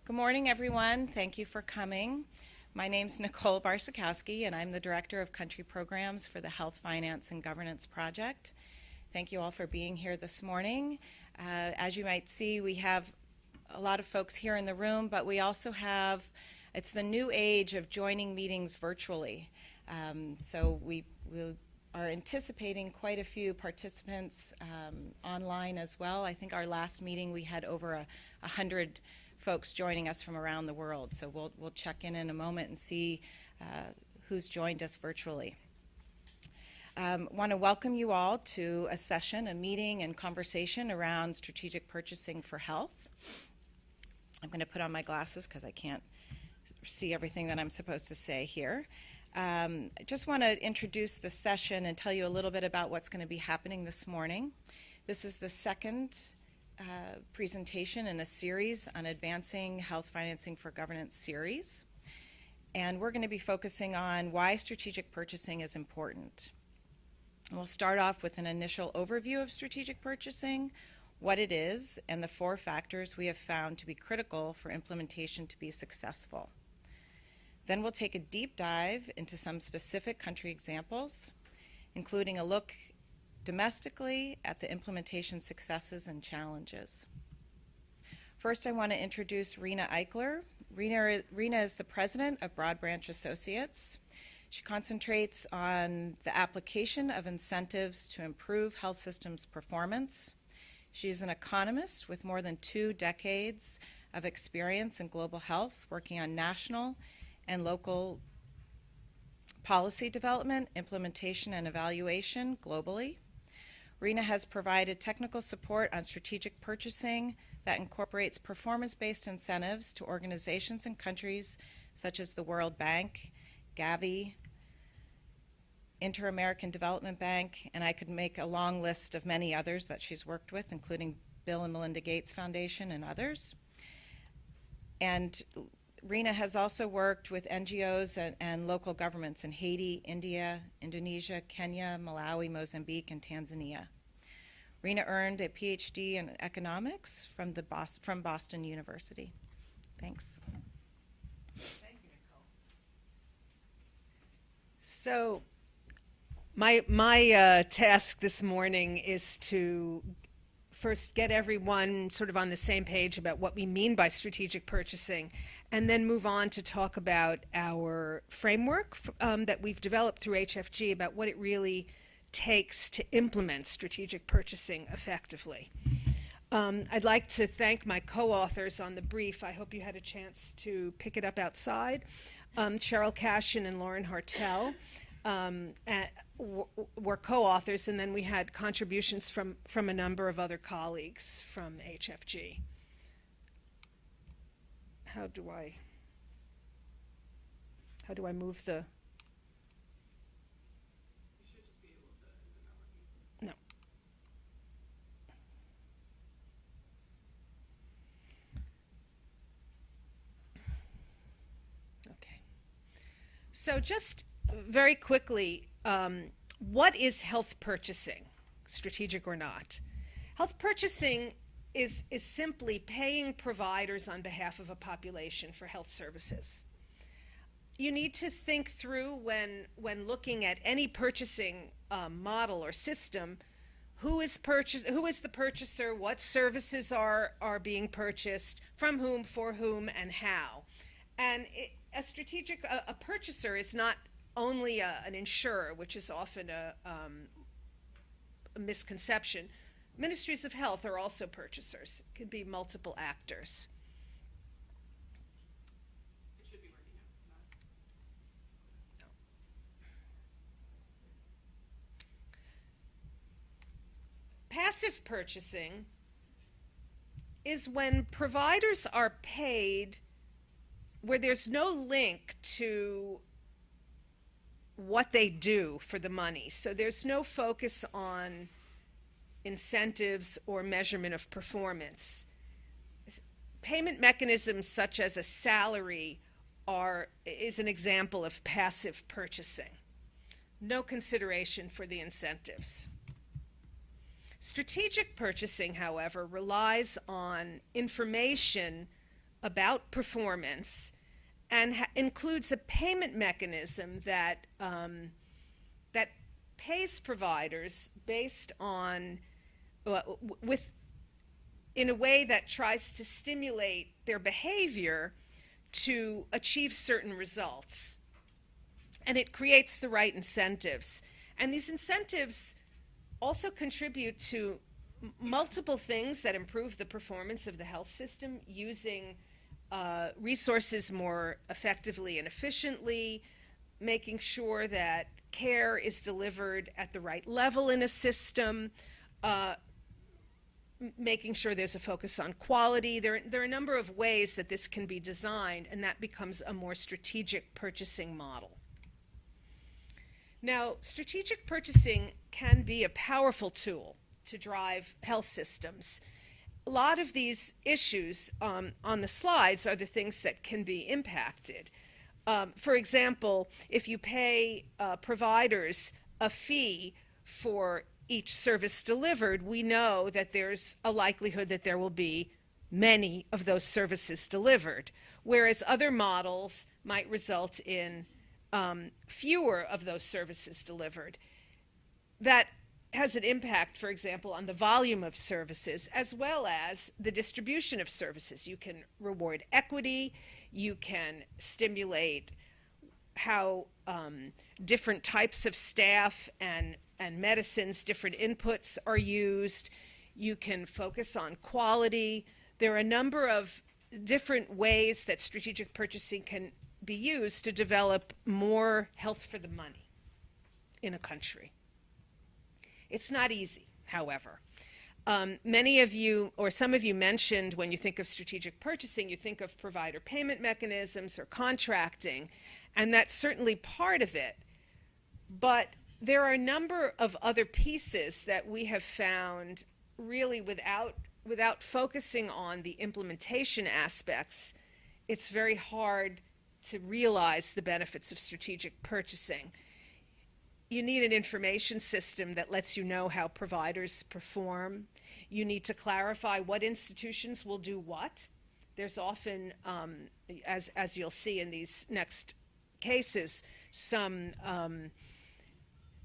Good morning, everyone. Thank you for coming. My name's Nicole Barcikowski, and I'm the Director of Country Programs for the Health, Finance, and Governance Project. Thank you all for being here this morning. As you might see, we have a lot of folks here in the room, but we also have, it's the new age of joining meetings virtually. So we are anticipating quite a few participants online as well. I think our last meeting we had over 100 folks joining us from around the world. So we'll check in a moment and see who's joined us virtually. Want to welcome you all to a session, a meeting and conversation around strategic purchasing for health. I'm going to put on my glasses because I can't see everything that I'm supposed to say here. I just want to introduce the session and tell you a little bit about what's going to be happening this morning. This is the second presentation in a series on Advancing Health Financing for Governance series. And we're going to be focusing on why strategic purchasing is important. And we'll start off with an initial overview of strategic purchasing, what it is, and the 4 factors we have found to be critical for implementation to be successful. Then we'll take a deep dive into some specific country examples, including a look domestically at the implementation successes and challenges. First, I want to introduce Rena Eichler. Rena is the president of Broad Branch Associates. She concentrates on the application of incentives to improve health systems performance. She's an economist with more than 2 decades of experience in global health, working on national and local policy development, implementation, and evaluation globally. Rena has provided technical support on strategic purchasing that incorporates performance-based incentives to organizations and countries such as the World Bank, Gavi, Inter-American Development Bank, and I could make a long list of many others that she's worked with, including Bill and Melinda Gates Foundation and others. And Rena has also worked with NGOs and local governments in Haiti, India, Indonesia, Kenya, Malawi, Mozambique, and Tanzania. Rena earned a PhD in economics from Boston University. Thanks. Thank you, Nicole. So my task this morning is to first get everyone sort of on the same page about what we mean by strategic purchasing, and then move on to talk about our framework that we've developed through HFG about what it really takes to implement strategic purchasing effectively. I'd like to thank my co-authors on the brief. I hope you had a chance to pick it up outside. Cheryl Cashin and Lauren Hartel were co-authors, and then we had contributions from a number of other colleagues from HFG. How do I move the? You should just be able to. No. Okay. So just very quickly, what is health purchasing, strategic or not? Health purchasing is simply paying providers on behalf of a population for health services. You need to think through when looking at any purchasing model or system, who is the purchaser, what services are being purchased, from whom, for whom, and how. And a purchaser is not only an insurer, which is often a misconception. Ministries of health are also purchasers. It could be multiple actors. It should be working now. It's not. Passive purchasing is when providers are paid where there's no link to what they do for the money. So there's no focus on incentives or measurement of performance. Payment mechanisms such as a salary is an example of passive purchasing. No consideration for the incentives. Strategic purchasing, however, relies on information about performance and includes a payment mechanism that that pays providers based on in a way that tries to stimulate their behavior to achieve certain results. And it creates the right incentives. And these incentives also contribute to multiple things that improve the performance of the health system, using resources more effectively and efficiently, making sure that care is delivered at the right level in a system, making sure there's a focus on quality. There are a number of ways that this can be designed, and that becomes a more strategic purchasing model. Now, strategic purchasing can be a powerful tool to drive health systems. A lot of these issues on the slides are the things that can be impacted. For example, if you pay providers a fee for each service delivered, we know that there's a likelihood that there will be many of those services delivered, whereas other models might result in fewer of those services delivered. That has an impact, for example, on the volume of services as well as the distribution of services. You can reward equity, you can stimulate how different types of staff and medicines, different inputs are used. You can focus on quality. There are a number of different ways that strategic purchasing can be used to develop more health for the money in a country. It's not easy, however. Many of you, or some of you mentioned when you think of strategic purchasing, you think of provider payment mechanisms or contracting, and that's certainly part of it. But there are a number of other pieces that we have found really without focusing on the implementation aspects, it's very hard to realize the benefits of strategic purchasing. You need an information system that lets you know how providers perform. You need to clarify what institutions will do what. There's often, as you'll see in these next cases, some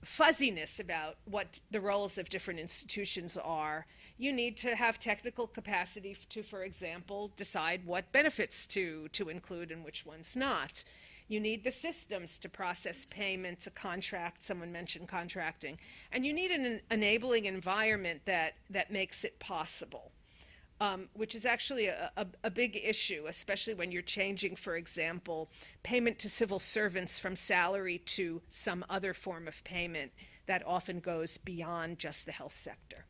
fuzziness about what the roles of different institutions are. You need to have technical capacity to, for example, decide what benefits to include and which ones not. You need the systems to process payment, to contract. Someone mentioned contracting. And you need an enabling environment that makes it possible, which is actually a big issue, especially when you're changing, for example, payment to civil servants from salary to some other form of payment that often goes beyond just the health sector.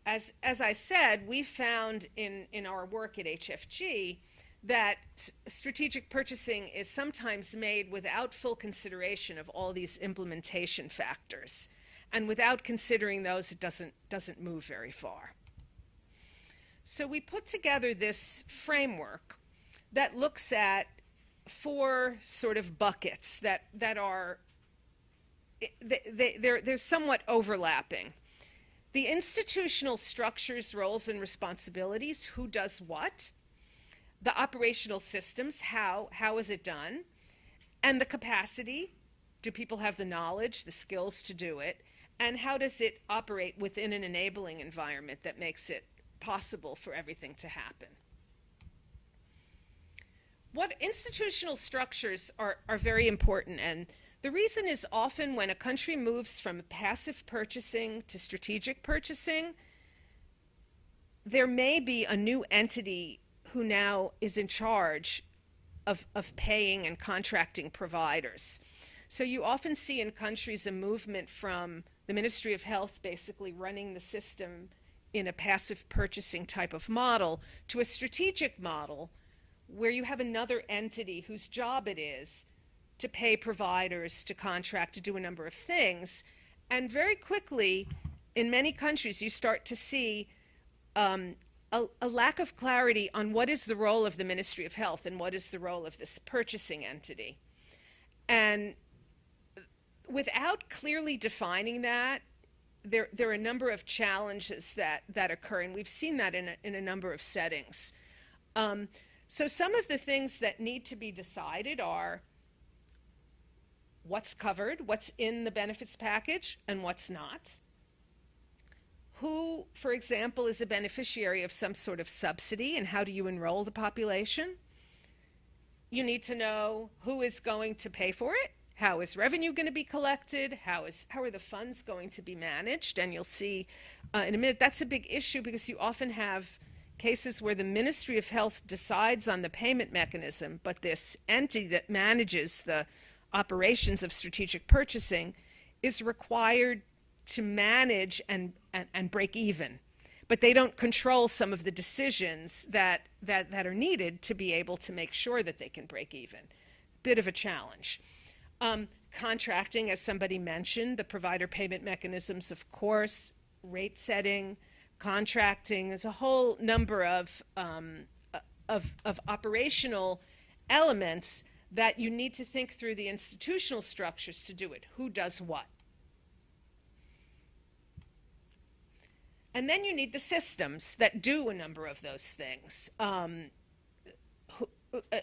As I said, we found in our work at HFG that strategic purchasing is sometimes made without full consideration of all these implementation factors. And without considering those, it doesn't move very far. So we put together this framework that looks at 4 sort of buckets that are, they're somewhat overlapping. The institutional structures, roles, and responsibilities, who does what, the operational systems, how is it done, and the capacity, do people have the knowledge, the skills to do it, and how does it operate within an enabling environment that makes it possible for everything to happen. What institutional structures are very important, and the reason is often when a country moves from passive purchasing to strategic purchasing, there may be a new entity who now is in charge of paying and contracting providers. So you often see in countries a movement from the Ministry of Health basically running the system in a passive purchasing type of model to a strategic model where you have another entity whose job it is to pay providers, to contract, to do a number of things. And very quickly, in many countries, you start to see a lack of clarity on what is the role of the Ministry of Health and what is the role of this purchasing entity. And without clearly defining that, there are a number of challenges that occur, and we've seen that in a number of settings. So some of the things that need to be decided are what's covered, what's in the benefits package, and what's not. Who, for example, is a beneficiary of some sort of subsidy, and how do you enroll the population? You need to know who is going to pay for it. How is revenue going to be collected? How are the funds going to be managed? And you'll see in a minute that's a big issue, because you often have cases where the Ministry of Health decides on the payment mechanism, but this entity that manages the operations of strategic purchasing is required to manage and break even. But they don't control some of the decisions that are needed to be able to make sure that they can break even. Bit of a challenge. Contracting, as somebody mentioned, the provider payment mechanisms, of course, rate setting, contracting. There's a whole number of operational elements that you need to think through the institutional structures to do it. Who does what? And then you need the systems that do a number of those things.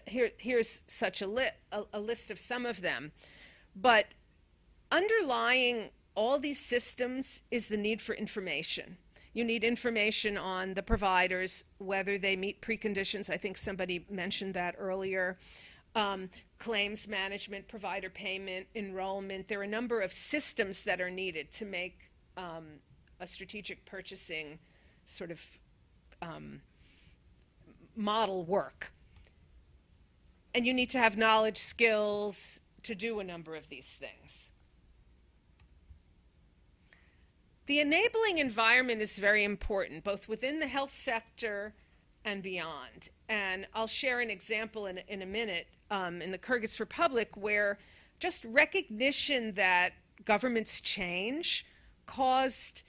Here's such a list of some of them. But underlying all these systems is the need for information. You need information on the providers, whether they meet preconditions. I think somebody mentioned that earlier. Claims management, provider payment, enrollment. There are a number of systems that are needed to make a strategic purchasing sort of model work. And you need to have knowledge, skills to do a number of these things. The enabling environment is very important, both within the health sector and beyond. And I'll share an example in a minute in the Kyrgyz Republic, where just recognition that governments change caused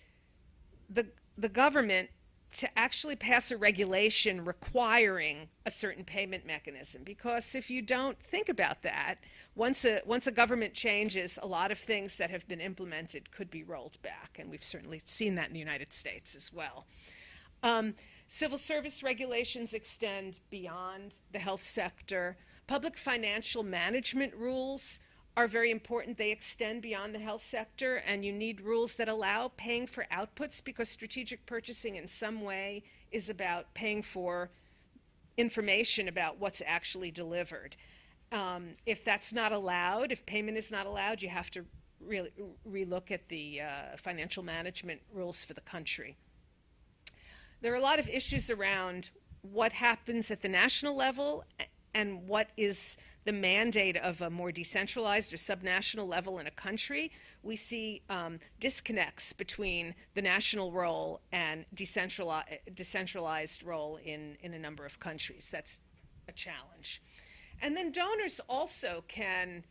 the government to actually pass a regulation requiring a certain payment mechanism. Because if you don't think about that, once a government changes, a lot of things that have been implemented could be rolled back. And we've certainly seen that in the United States as well. Civil service regulations extend beyond the health sector. Public financial management rules are very important. They extend beyond the health sector, and you need rules that allow paying for outputs, because strategic purchasing in some way is about paying for information about what's actually delivered. If that's not allowed, if payment is not allowed, you have to really relook at the financial management rules for the country. There are a lot of issues around what happens at the national level and what is the mandate of a more decentralized or subnational level in a country. We see disconnects between the national role and decentralized role in a number of countries. That's a challenge. And then donors also can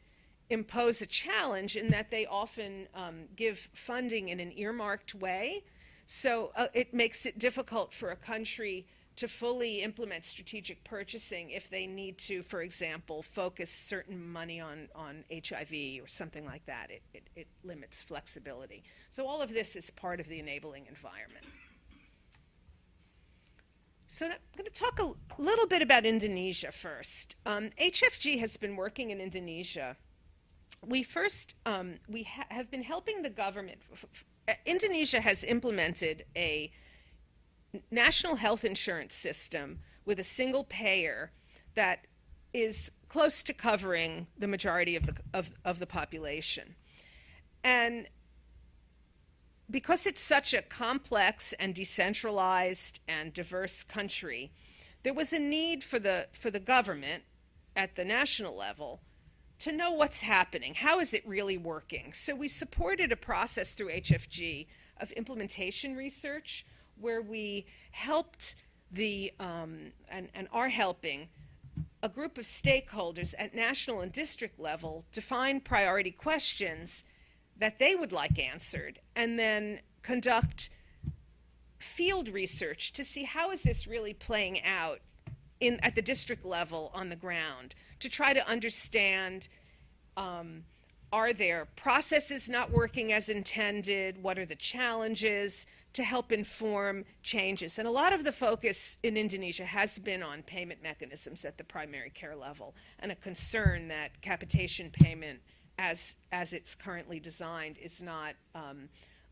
impose a challenge in that they often give funding in an earmarked way. So it makes it difficult for a country to fully implement strategic purchasing if they need to, for example, focus certain money on HIV or something like that. It limits flexibility. So all of this is part of the enabling environment. So I'm going to talk a little bit about Indonesia first. HFG has been working in Indonesia. We have been helping the government. Indonesia has implemented a national health insurance system with a single payer that is close to covering the majority of the population. And because it's such a complex and decentralized and diverse country, there was a need for the government at the national level to know what's happening. How is it really working? So we supported a process through HFG of implementation research, where we helped and are helping a group of stakeholders at national and district level define priority questions that they would like answered, and then conduct field research to see how is this really playing out at the district level on the ground, to try to understand Are there processes not working as intended? What are the challenges to help inform changes? And a lot of the focus in Indonesia has been on payment mechanisms at the primary care level, and a concern that capitation payment, as it's currently designed, is not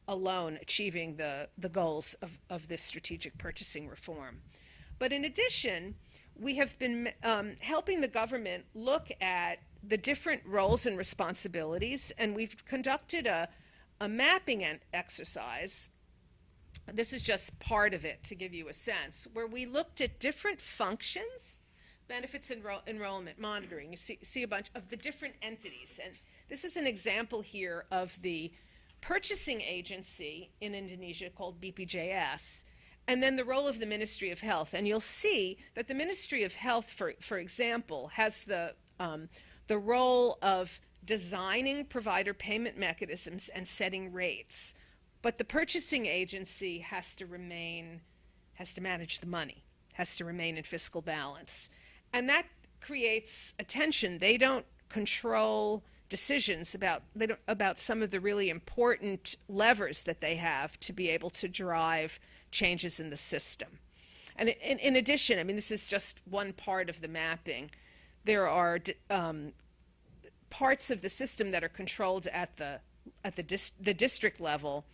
alone achieving the goals of this strategic purchasing reform. But in addition, we have been helping the government look at the different roles and responsibilities, and we've conducted a mapping exercise. This is just part of it to give you a sense, where we looked at different functions, benefits enrollment, monitoring. You see a bunch of the different entities. And this is an example here of the purchasing agency in Indonesia called BPJS, and then the role of the Ministry of Health. And you'll see that the Ministry of Health, for example, has the role of designing provider payment mechanisms and setting rates. But the purchasing agency has to manage the money, has to remain in fiscal balance. And that creates a tension. They don't control decisions about some of the really important levers that they have to be able to drive changes in the system. And in addition, I mean, this is just one part of the mapping. There are parts of the system that are controlled at the district level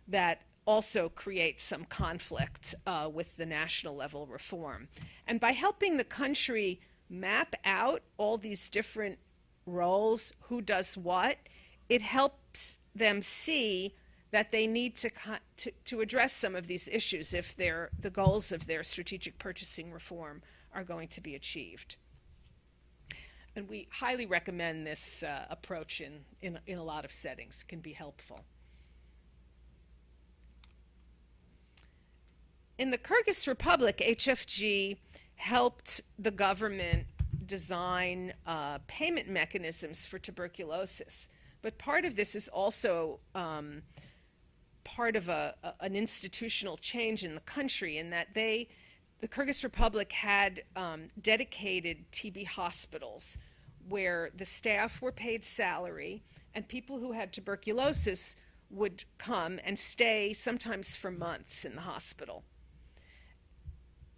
that also create some conflict with the national level reform. And by helping the country map out all these different roles, who does what, it helps them see that they need to address some of these issues if the goals of their strategic purchasing reform are going to be achieved. And we highly recommend this approach in a lot of settings. It can be helpful. In the Kyrgyz Republic, HFG helped the government design payment mechanisms for tuberculosis. But part of this is also part of an institutional change in the country, in that the Kyrgyz Republic had dedicated TB hospitals where the staff were paid salary, and people who had tuberculosis would come and stay sometimes for months in the hospital.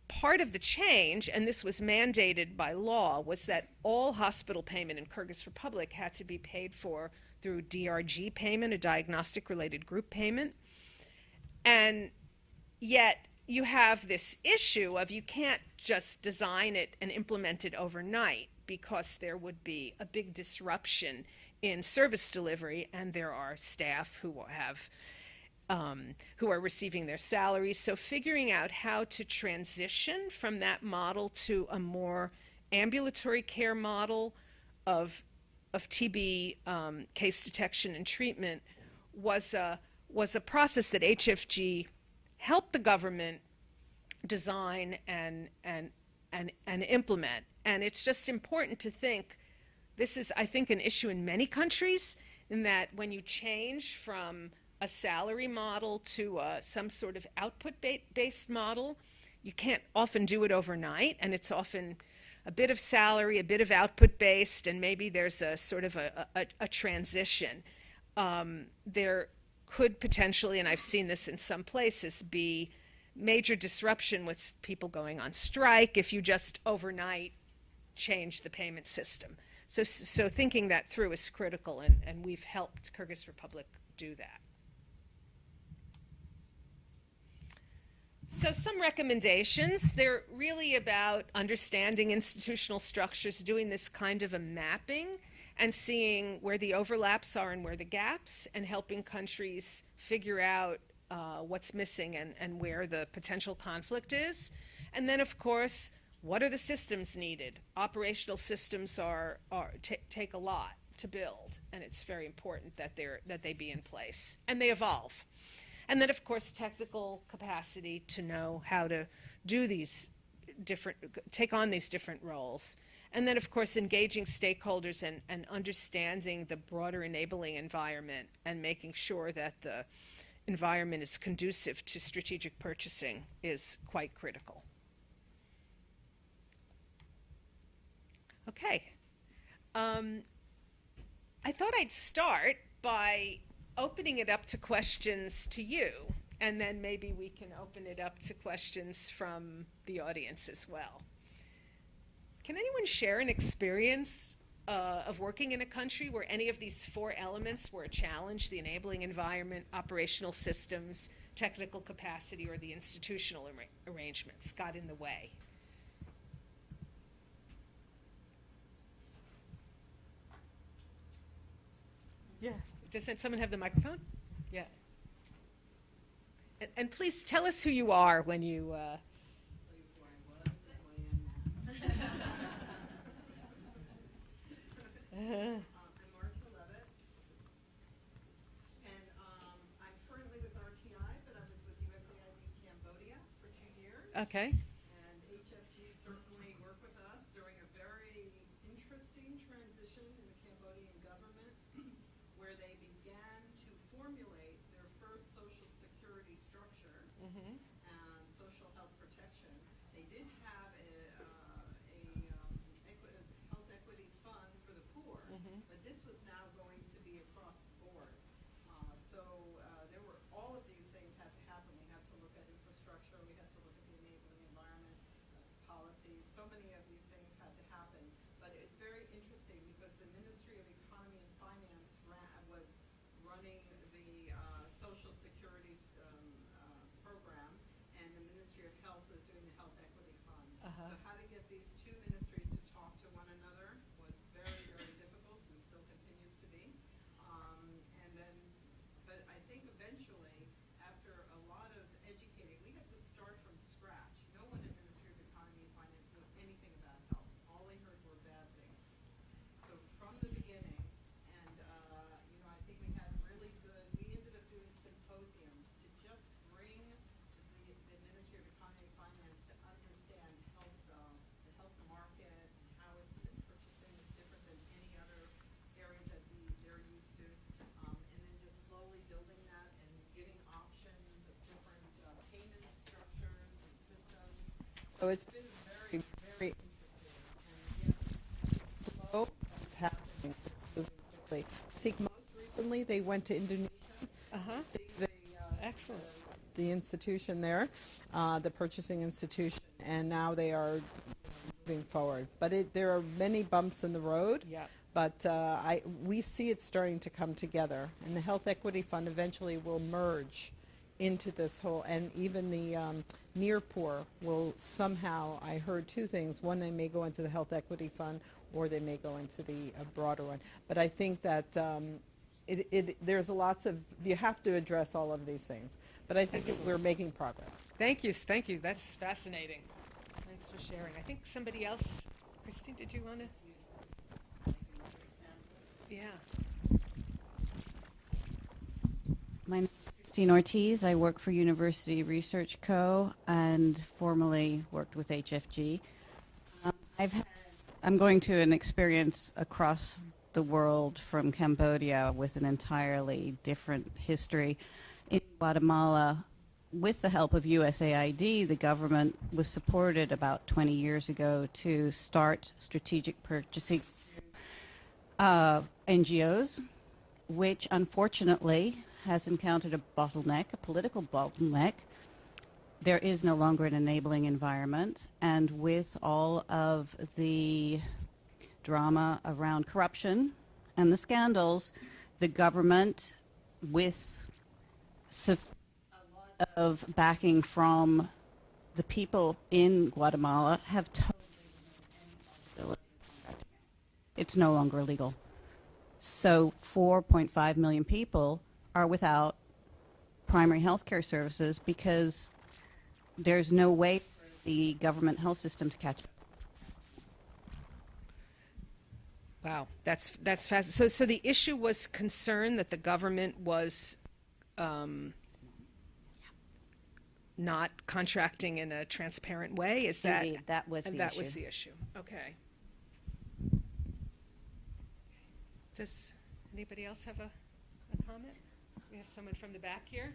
Part of the change, and this was mandated by law, was that all hospital payment in Kyrgyz Republic had to be paid for through DRG payment, a diagnostic-related group payment. And yet you have this issue of you can't just design it and implement it overnight, because there would be a big disruption in service delivery, and there are staff who are receiving their salaries. So figuring out how to transition from that model to a more ambulatory care model of TB case detection and treatment was a process that HFG helped the government design and implement. And it's just important to think, this is, I think, an issue in many countries, in that when you change from a salary model to some sort of output-based model, you can't often do it overnight, and it's often a bit of salary, a bit of output-based, and maybe there's a sort of a transition. There could potentially, and I've seen this in some places, be major disruption with people going on strike if you just overnight change the payment system. So thinking that through is critical, and we've helped Kyrgyz Republic do that. So some recommendations. They're really about understanding institutional structures, doing this kind of a mapping, and seeing where the overlaps are and where the gaps, and helping countries figure out what's missing and where the potential conflict is. And then, of course, what are the systems needed? Operational systems take a lot to build, and it's very important that they be in place, and they evolve. And then, of course, technical capacity to know how to do take on these different roles. And then, of course, engaging stakeholders and understanding the broader enabling environment, and making sure that the environment is conducive to strategic purchasing is quite critical. Okay. I thought I'd start by opening it up to questions to you, and then maybe we can open it up to questions from the audience as well. Can anyone share an experience of working in a country where any of these four elements were a challenge: the enabling environment, operational systems, technical capacity, or the institutional arrangements got in the way? Yeah. Does someone have the microphone? Yeah. And please tell us who you are when you. I'm Marta Levitt, and I'm currently with RTI, but I was with USAID Cambodia for 2 years. Okay. And HFG certainly worked with us during a very interesting transition in the Cambodian government, where they began to formulate their first social security structure and social health protection. They did have health equity fund for the poor, but this was now going to be across the board. So there were all of these things had to happen. We had to look at infrastructure. We had to look at the enabling environment policies. So many of these things had to happen. But it's very interesting because the Ministry of Economy and Finance was running the Social Security program, and the Ministry of Health was doing the Health Equity Fund. So how to get these two ministries to talk to one another was very, very difficult, and still continues to be. But I think eventually, after a lot of educating, we had to start from scratch. No one in the Ministry of Economy and Finance knew anything about health. All they heard were bad things. So from the beginning, and I think we had really good. We ended up doing symposiums to just bring the Ministry of Economy and Finance to understand health, the health market, and how purchasing is different than any other area that they're used to, and then just slowly building that and giving options of different payment structures and systems. So it's been very, very interesting. And yes, it's slow. It's happening. It's moving quickly. I think most recently they went to Indonesia. Excellent. The institution there, the purchasing institution, and now they are moving forward. But there are many bumps in the road. Yeah. But we see it starting to come together, and the Health Equity Fund eventually will merge into this whole, and even the near poor will somehow, I heard two things. One, they may go into the Health Equity Fund, or they may go into the broader one. But I think that there's lots of, you have to address all of these things. But I think we're making progress. Thank you. Thank you. That's fascinating. Thanks for sharing. I think somebody else, Christine, did you want to? Yeah. My name is Christine Ortiz. I work for University Research Co. and formerly worked with HFG. I'm going to an experience across the world from Cambodia with an entirely different history. In Guatemala, with the help of USAID, the government was supported about 20 years ago to start strategic purchasing NGOs, which unfortunately has encountered a bottleneck, a political bottleneck. There is no longer an enabling environment, and with all of the drama around corruption and the scandals, the government, with a lot of backing from the people in Guatemala, have totally removed any possibility of contracting. It's no longer legal. So 4.5 million people are without primary health care services because there's no way for the government health system to catch up. Wow, that's fast. So the issue was concern that the government was not contracting in a transparent way. Is that Indeed, that was the that issue. was the issue? Okay. Does anybody else have a comment? We have someone from the back here.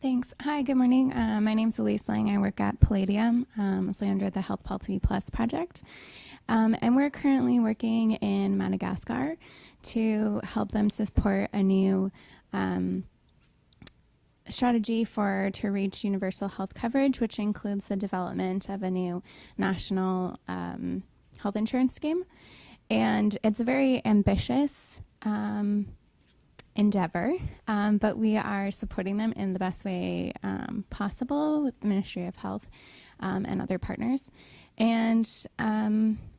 Thanks. Hi, good morning. My name's Elise Lang. I work at Palladium, mostly under the Health Policy Plus project. And we're currently working in Madagascar to help them support a new strategy to reach universal health coverage, which includes the development of a new national health insurance scheme. And it's a very ambitious endeavor, but we are supporting them in the best way possible with the Ministry of Health and other partners. And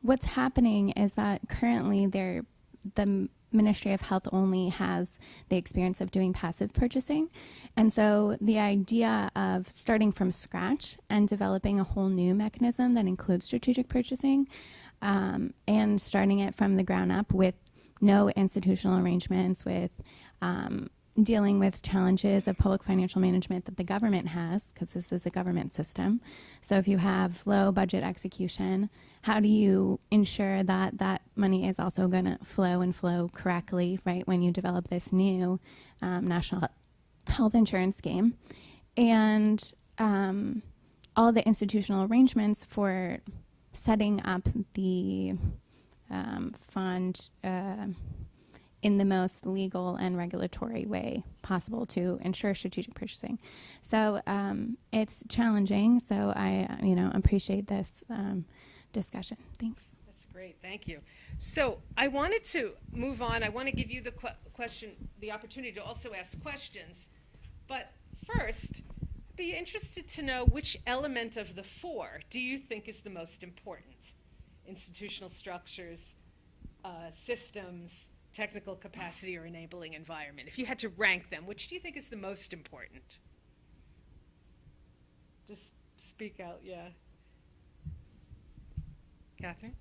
what's happening is that currently the Ministry of Health only has the experience of doing passive purchasing. And so the idea of starting from scratch and developing a whole new mechanism that includes strategic purchasing and starting it from the ground up with no institutional arrangements, with dealing with challenges of public financial management that the government has, because this is a government system. So if you have low budget execution, how do you ensure that that money is also going to flow correctly, right, when you develop this new national health insurance scheme? And all the institutional arrangements for setting up the fund in the most legal and regulatory way possible to ensure strategic purchasing. So it's challenging, so I appreciate this discussion. Thanks. That's great, thank you. So I wanted to move on. I want to give you the opportunity to also ask questions. But first, I'd be interested to know which element of the four do you think is the most important? Institutional structures, systems, technical capacity, or enabling environment. If you had to rank them, which do you think is the most important? Just speak out, yeah. Catherine?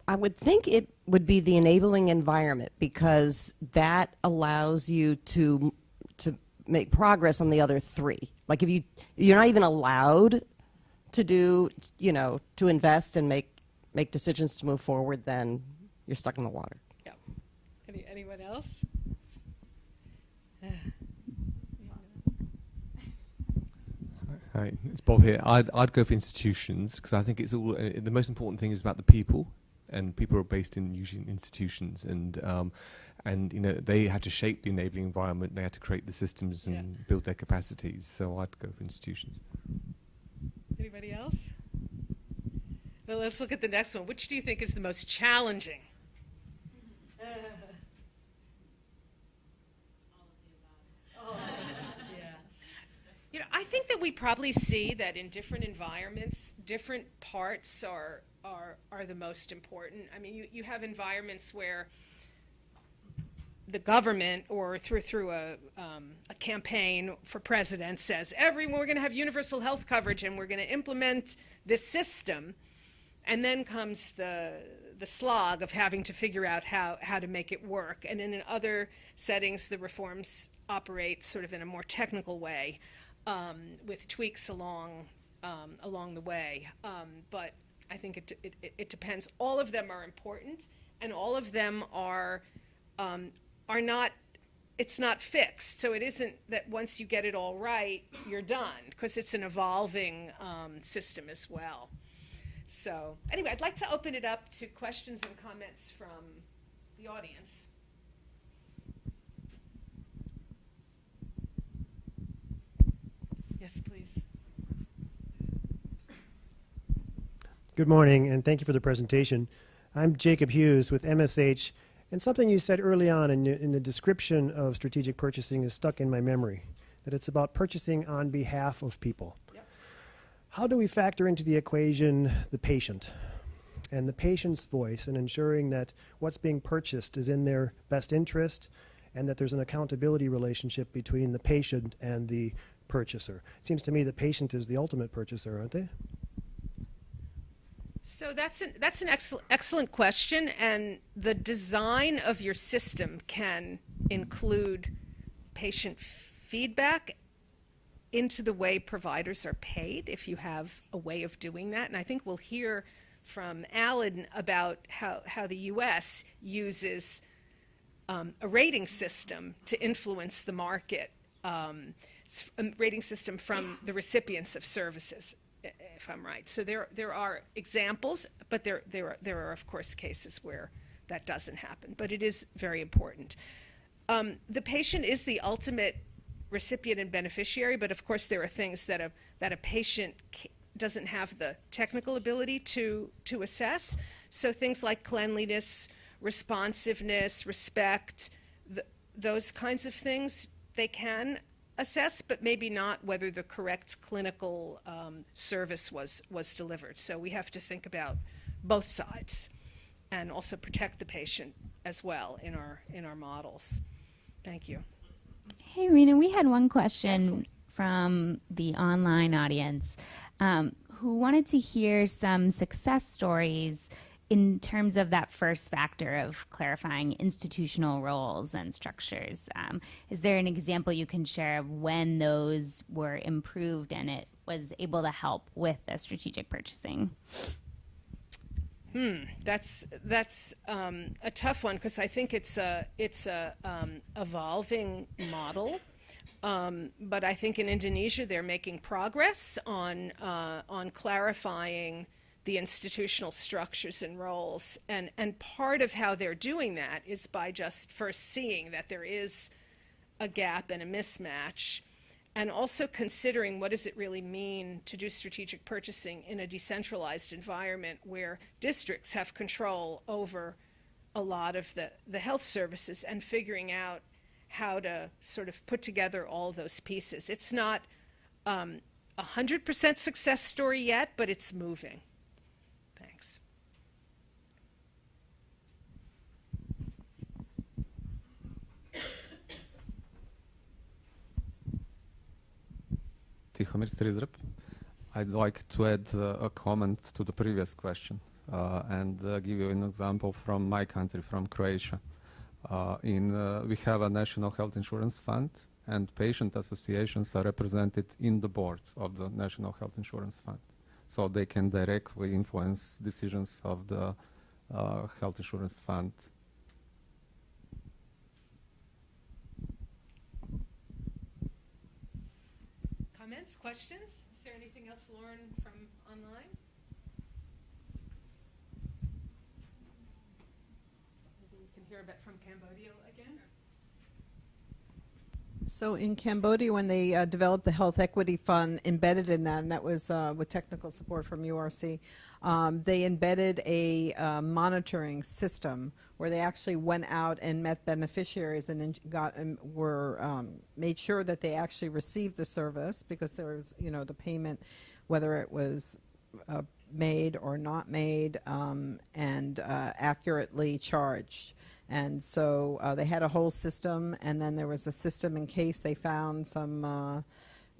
I would think it would be the enabling environment, because that allows you to make progress on the other three. Like if you're not even allowed to do, to invest and make decisions to move forward, then you're stuck in the water. Yeah. Anyone else? Hi, it's Bob here. I'd go for institutions, because I think it's all the most important thing is about the people, and people are based in usually institutions, and they had to shape the enabling environment. They had to create the systems and build their capacities. So I'd go for institutions. Anybody else? Well, let's look at the next one. Which do you think is the most challenging? All of the above. Yeah. I think that we probably see that in different environments, different parts are the most important. I mean, you have environments where the government, or through a campaign for president, says, we're going to have universal health coverage and we're going to implement this system. And then comes the slog of having to figure out how to make it work. And then in other settings, the reforms operate sort of in a more technical way, with tweaks along the way. But I think it depends. All of them are important, and all of them are not, it's not fixed. So it isn't that once you get it all right, you're done, because it's an evolving system as well. So anyway, I'd like to open it up to questions and comments from the audience. Yes, please. Good morning, and thank you for the presentation. I'm Jacob Hughes with MSH, and something you said early on in the description of strategic purchasing is stuck in my memory, that it's about purchasing on behalf of people. Yep. How do we factor into the equation the patient and the patient's voice, and ensuring that what's being purchased is in their best interest, and that there's an accountability relationship between the patient and the purchaser? It seems to me the patient is the ultimate purchaser, aren't they? So that's an excellent question, and the design of your system can include patient feedback into the way providers are paid, if you have a way of doing that. And I think we'll hear Alan about how the U.S. uses a rating system to influence the market, a rating system from the recipients of services, if I'm right. So there are examples, but there are, of course, cases where that doesn't happen. But it is very important. The patient is the ultimate recipient and beneficiary, but of course there are things that a patient doesn't have the technical ability to assess. So things like cleanliness, responsiveness, respect, those kinds of things they can assess, but maybe not whether the correct clinical service was delivered. So we have to think about both sides and also protect the patient as well in our models. Thank you. Hey, Rena, we had one question Excellent. from the online audience who wanted to hear some success stories in terms of that first factor of clarifying institutional roles and structures. Is there an example you can share of when those were improved and it was able to help with the strategic purchasing? That's a tough one because I think it's a evolving model. But I think in Indonesia they're making progress on clarifying the institutional structures and roles, and part of how they're doing that is by just first seeing that there is a gap and a mismatch, and also considering what does it really mean to do strategic purchasing in a decentralized environment where districts have control over a lot of the health services, and figuring out how to sort of put together all those pieces. It's not 100% success story yet, but it's moving. Thanks. Tihomir, Strizrep. I'd like to add a comment to the previous question and give you an example from my country, from Croatia. We have a national health insurance fund, and patient associations are represented in the board of the national health insurance fund. So they can directly influence decisions of the health insurance fund. Comments, questions? Is there anything else, Lauren, from online? Maybe we can hear a bit from Cambodia again. So in Cambodia, when they developed the Health Equity Fund, embedded in that, and that was with technical support from URC, they embedded a monitoring system where they actually went out and met beneficiaries and made sure that they actually received the service, because there was, the payment, whether it was made or not made, and accurately charged. And so they had a whole system, and then there was a system in case they found some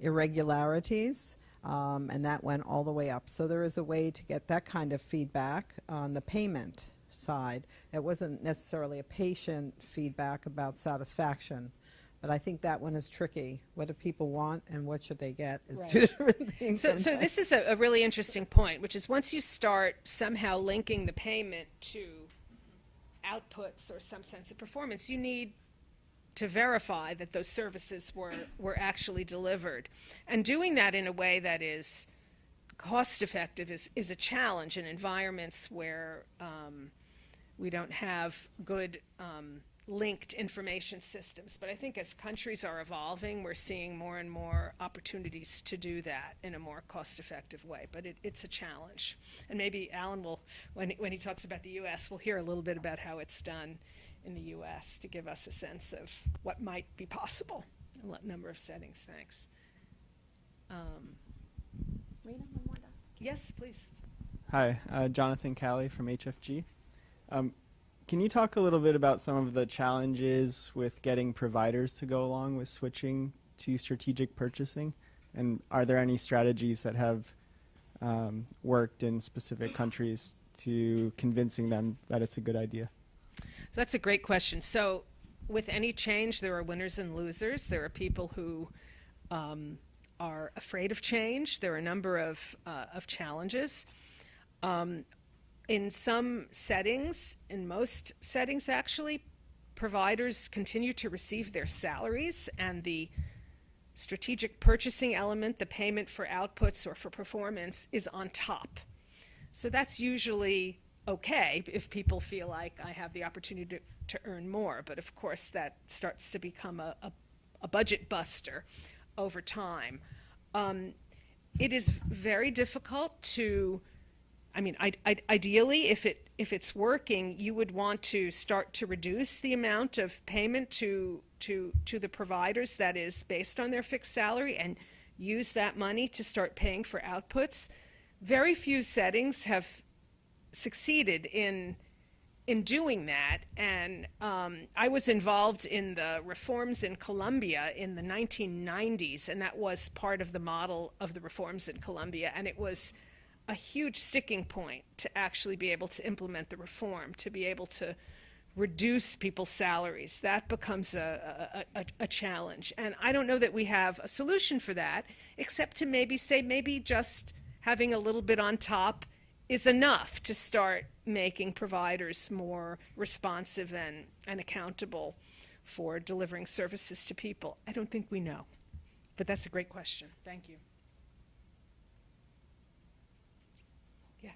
irregularities, and that went all the way up. So there is a way to get that kind of feedback on the payment side. It wasn't necessarily a patient feedback about satisfaction, but I think that one is tricky. What do people want and what should they get is two different things. So this is a really interesting point, which is once you start somehow linking the payment to outputs or some sense of performance, you need to verify that those services were actually delivered. And doing that in a way that is cost effective is a challenge in environments where we don't have good linked information systems. But I think as countries are evolving, we're seeing more and more opportunities to do that in a more cost-effective way. But it's a challenge. And maybe Alan will, when he talks about the U.S., we'll hear a little bit about how it's done in the U.S. to give us a sense of what might be possible in a number of settings. Thanks. Rena, one more. Yes, please. Hi, Jonathan Calley from HFG. Can you talk a little bit about some of the challenges with getting providers to go along with switching to strategic purchasing? And are there any strategies that have worked in specific countries to convincing them that it's a good idea? That's a great question. So with any change, there are winners and losers. There are people who are afraid of change. There are a number of challenges. in some settings, in most settings actually, providers continue to receive their salaries, and the strategic purchasing element, the payment for outputs or for performance, is on top. So that's usually okay if people feel like I have the opportunity to earn more. But of course, that starts to become a budget buster over time. It is very difficult to, I mean, ideally, if it's working, you would want to start to reduce the amount of payment to the providers that is based on their fixed salary and use that money to start paying for outputs. Very few settings have succeeded in doing that, and I was involved in the reforms in Colombia in the 1990s, and that was part of the model of the reforms in Colombia, and it was a huge sticking point to actually be able to implement the reform, to be able to reduce people's salaries. That becomes a challenge, and I don't know that we have a solution for that, except to maybe say maybe just having a little bit on top is enough to start making providers more responsive and accountable for delivering services to people. I don't think we know, but that's a great question. Thank you. Yeah.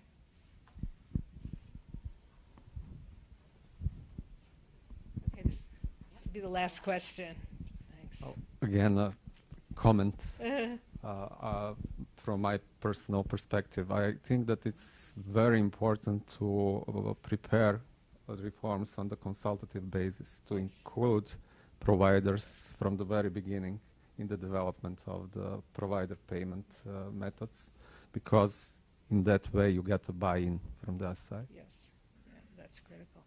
Okay, this will be the last question. Thanks. Oh, again, a comment. From my personal perspective, I think that it's very important to prepare reforms on the consultative basis, to include providers from the very beginning in the development of the provider payment methods, because in that way you get a buy-in from their side. Yes, yeah, that's critical.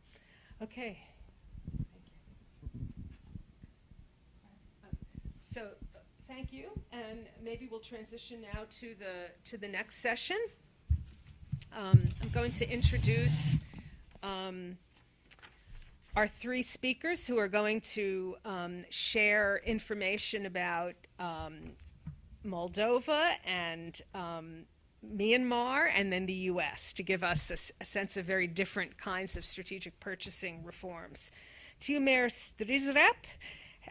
Okay. So thank you, and maybe we'll transition now to the next session. I'm going to introduce our three speakers who are going to share information about Moldova and Myanmar, and then the U.S., to give us a sense of very different kinds of strategic purchasing reforms. Tihomir Strizrep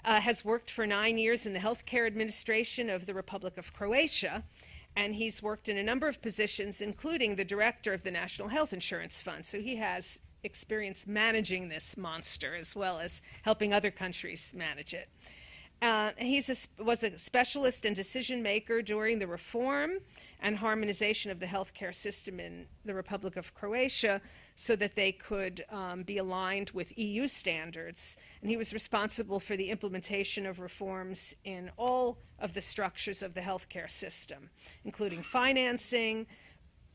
has worked for 9 years in the healthcare administration of the Republic of Croatia, and he's worked in a number of positions, including the director of the National Health Insurance Fund. So he has experience managing this monster as well as helping other countries manage it. He was a specialist and decision maker during the reform and harmonization of the healthcare system in the Republic of Croatia so that they could be aligned with EU standards. And he was responsible for the implementation of reforms in all of the structures of the healthcare system, including financing,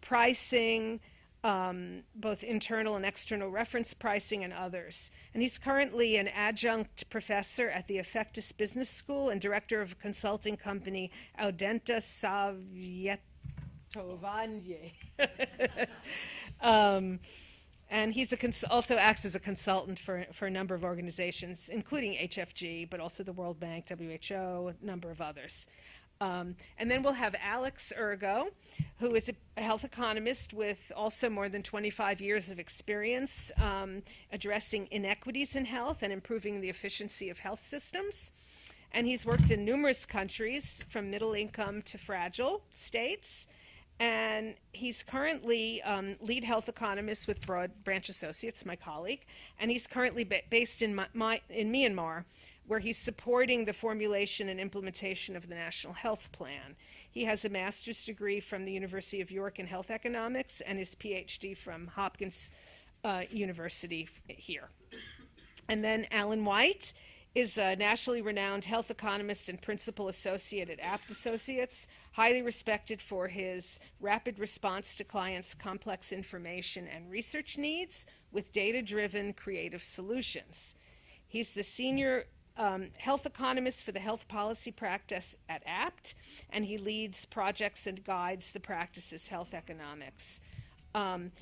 pricing, both internal and external reference pricing, and others. And he's currently an adjunct professor at the Effectus Business School and director of a consulting company, Audenta Savietovanje. And he's also acts as a consultant for a number of organizations, including HFG, but also the World Bank, WHO, a number of others. And then we'll have Alex Ergo, who is a health economist with also more than 25 years of experience addressing inequities in health and improving the efficiency of health systems. And he's worked in numerous countries, from middle income to fragile states. And he's currently lead health economist with Broad Branch Associates, my colleague. And he's currently based in Myanmar, where he's supporting the formulation and implementation of the National Health Plan. He has a master's degree from the University of York in health economics and his PhD from Hopkins University here. And then Alan White is a nationally renowned health economist and principal associate at Apt Associates, highly respected for his rapid response to clients' complex information and research needs with data-driven creative solutions. He's the senior health economist for the health policy practice at Apt, and he leads projects and guides the practice's health economics.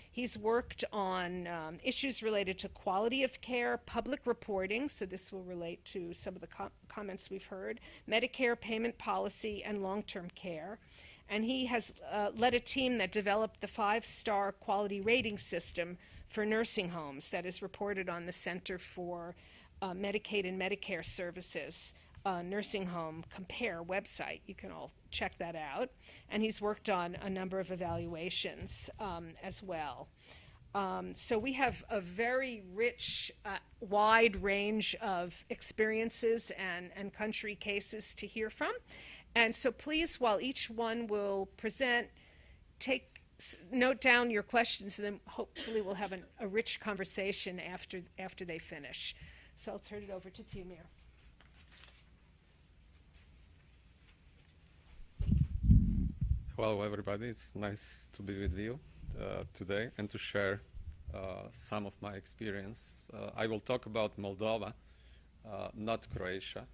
He's worked on issues related to quality of care, public reporting, so this will relate to some of the comments we've heard, Medicare payment policy, and long-term care. And he has led a team that developed the 5-star quality rating system for nursing homes that is reported on the Center for Medicaid and Medicare Services Nursing Home Compare website. You can all check that out. And he's worked on a number of evaluations as well. So we have a very rich, wide range of experiences and country cases to hear from. And so please, while each one will present, note down your questions, and then hopefully we'll have a rich conversation after they finish. So I'll turn it over to Tihomir. Hello, everybody. It's nice to be with you today and to share some of my experience. I will talk about Moldova, not Croatia,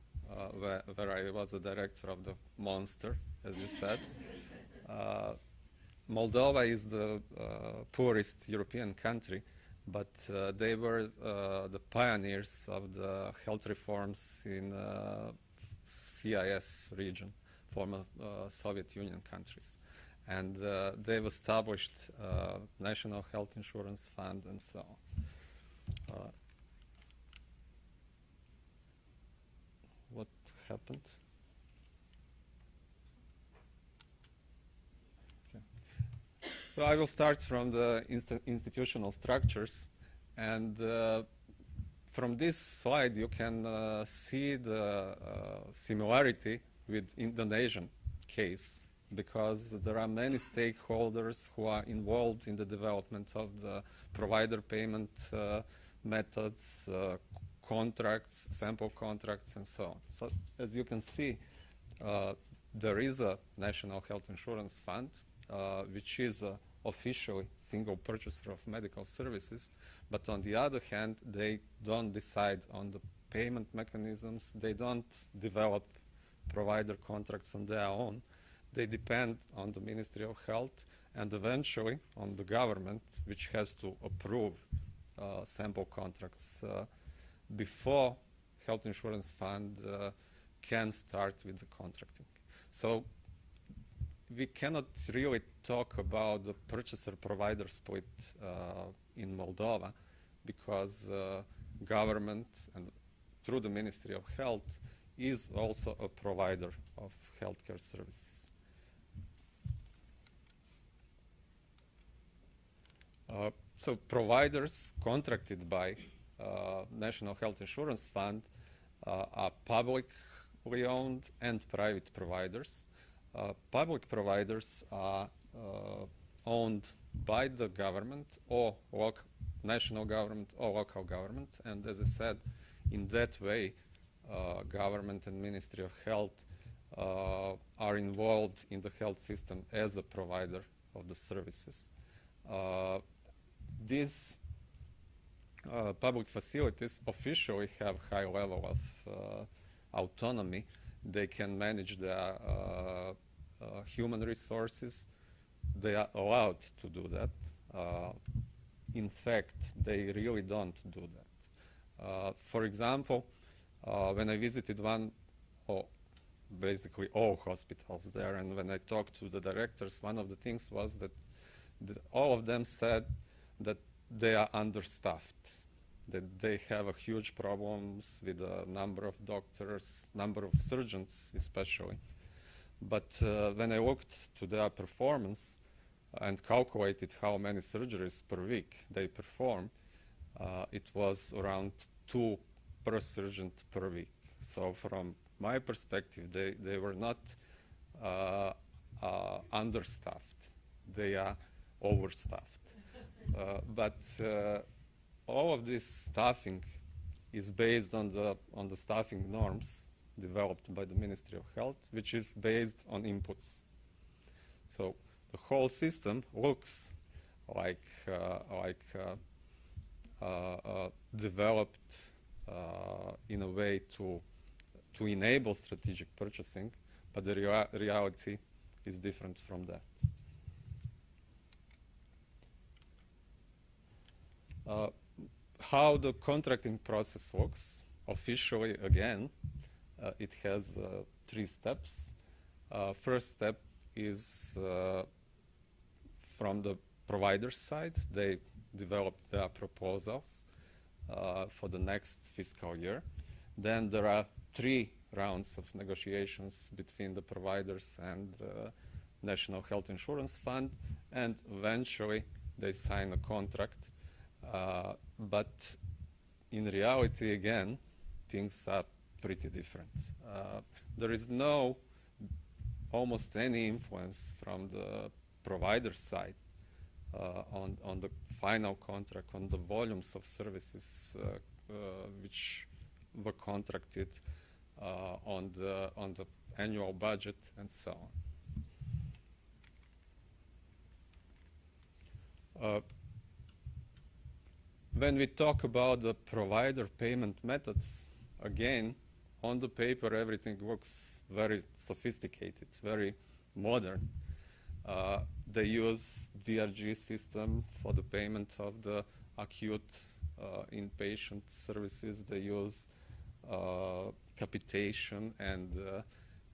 where I was the director of the monster, as you said. Moldova is the poorest European country, but they were the pioneers of the health reforms in CIS region, former Soviet Union countries. And they've established National Health Insurance Fund and so on. What happened? Okay. So I will start from the institutional structures, and from this slide you can see the similarity with Indonesian case, because there are many stakeholders who are involved in the development of the provider payment methods, contracts, sample contracts, and so on. So as you can see, there is a National Health Insurance Fund, which is officially single purchaser of medical services, but on the other hand, they don't decide on the payment mechanisms, they don't develop provider contracts on their own. They depend on the Ministry of Health and eventually on the government, which has to approve sample contracts before Health Insurance Fund can start with the contracting. So we cannot really talk about the purchaser-provider split in Moldova, because government and through the Ministry of Health is also a provider of healthcare services. So providers contracted by National Health Insurance Fund are publicly owned and private providers. Public providers are owned by the government or national government or local government, and as I said, in that way, government and Ministry of Health are involved in the health system as a provider of the services. These public facilities officially have high level of autonomy. They can manage their human resources. They are allowed to do that. In fact, they really don't do that. For example, when I visited basically all hospitals there, and when I talked to the directors, one of the things was that all of them said that they are understaffed, that they have a huge problems with the number of doctors, number of surgeons especially. But when I looked to their performance and calculated how many surgeries per week they perform, it was around 2 per surgeon per week. So from my perspective, they were not understaffed. They are overstaffed. But all of this staffing is based on the staffing norms developed by the Ministry of Health, which is based on inputs. So the whole system looks like developed in a way to enable strategic purchasing, but the reality is different from that. How the contracting process works, officially again, it has 3 steps. First step is from the provider side. They developed their proposals for the next fiscal year. Then there are 3 rounds of negotiations between the providers and National Health Insurance Fund, and eventually they sign a contract. But in reality, again, things are pretty different. There is no almost any influence from the provider side on the final contract, on the volumes of services which were contracted, on the annual budget, and so on. When we talk about the provider payment methods, again, on the paper everything looks very sophisticated, very modern. They use DRG system for the payment of the acute inpatient services. They use capitation and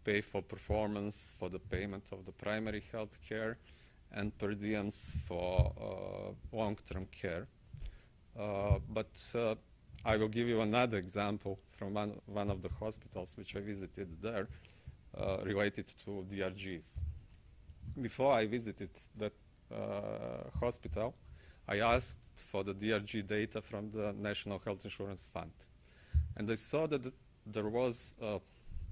pay for performance for the payment of the primary health care, and per diems for long-term care. But I will give you another example from one of the hospitals which I visited there related to DRGs. Before I visited that hospital, I asked for the DRG data from the National Health Insurance Fund. And I saw that there was an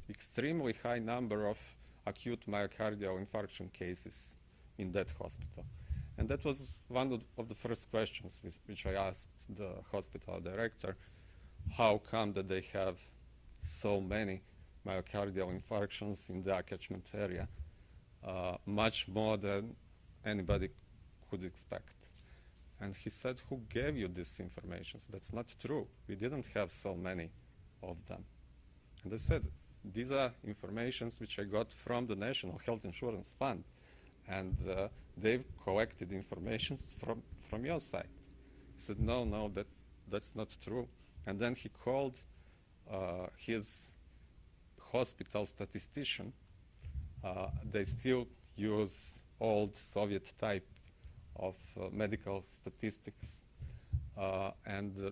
extremely high number of acute myocardial infarction cases in that hospital. And that was one of the first questions which I asked the hospital director: how come that they have so many myocardial infarctions in the catchment area, much more than anybody could expect? And he said, who gave you this information? That's not true. We didn't have so many of them. And I said, these are informations which I got from the National Health Insurance Fund. And they've collected information from your side. He said, no, that's not true. And then he called his hospital statistician. They still use old Soviet type of medical statistics. And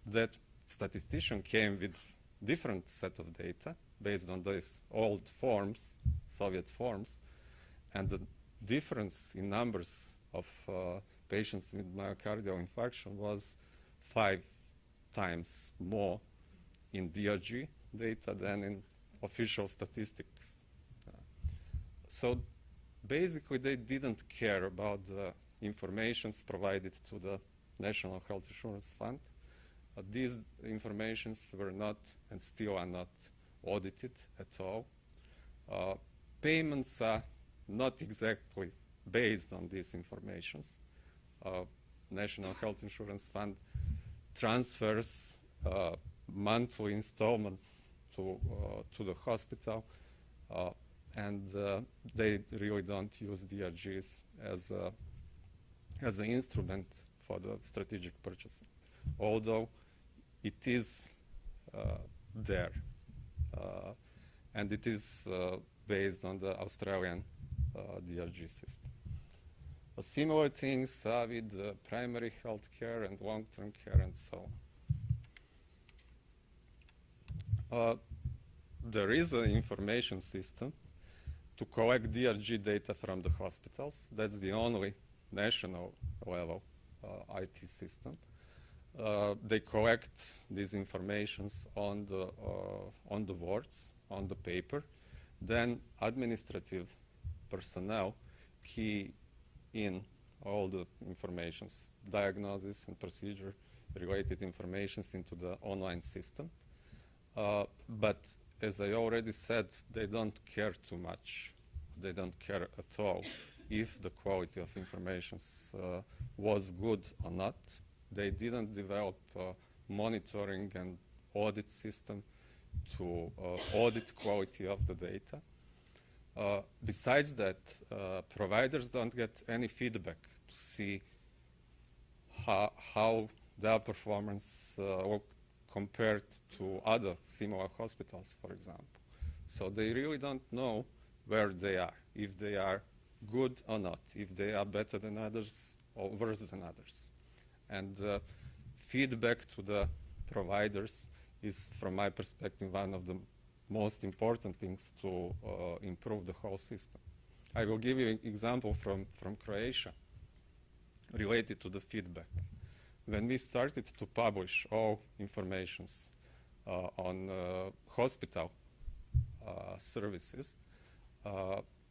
that statistician came with different set of data based on these old forms, Soviet forms. And the difference in numbers of patients with myocardial infarction was 5 times more in DRG data than in official statistics. So basically they didn't care about the informations provided to the National Health Insurance Fund. These informations were not and still are not audited at all. Payments are not exactly based on these informations. National Health Insurance Fund transfers monthly installments to the hospital, and they really don't use DRGs as an instrument for the strategic purchasing, although it is there, and it is based on the Australian DRG system. Similar things are with primary health care and long-term care and so on. There is an information system to collect DRG data from the hospitals. That's the only national level IT system. They collect these informations on the wards, on the paper. Then administrative personnel key in all the informations, diagnosis and procedure related informations into the online system. But as I already said, they don't care too much. They don't care at all if the quality of information was good or not. They didn't develop a monitoring and audit system to audit quality of the data. Besides that, providers don't get any feedback to see how their performance compared to other similar hospitals, for example. So they really don't know where they are, if they are good or not, if they are better than others or worse than others. And feedback to the providers is, from my perspective, one of the most important things to improve the whole system. I will give you an example from Croatia related to the feedback. When we started to publish all informations on hospital services,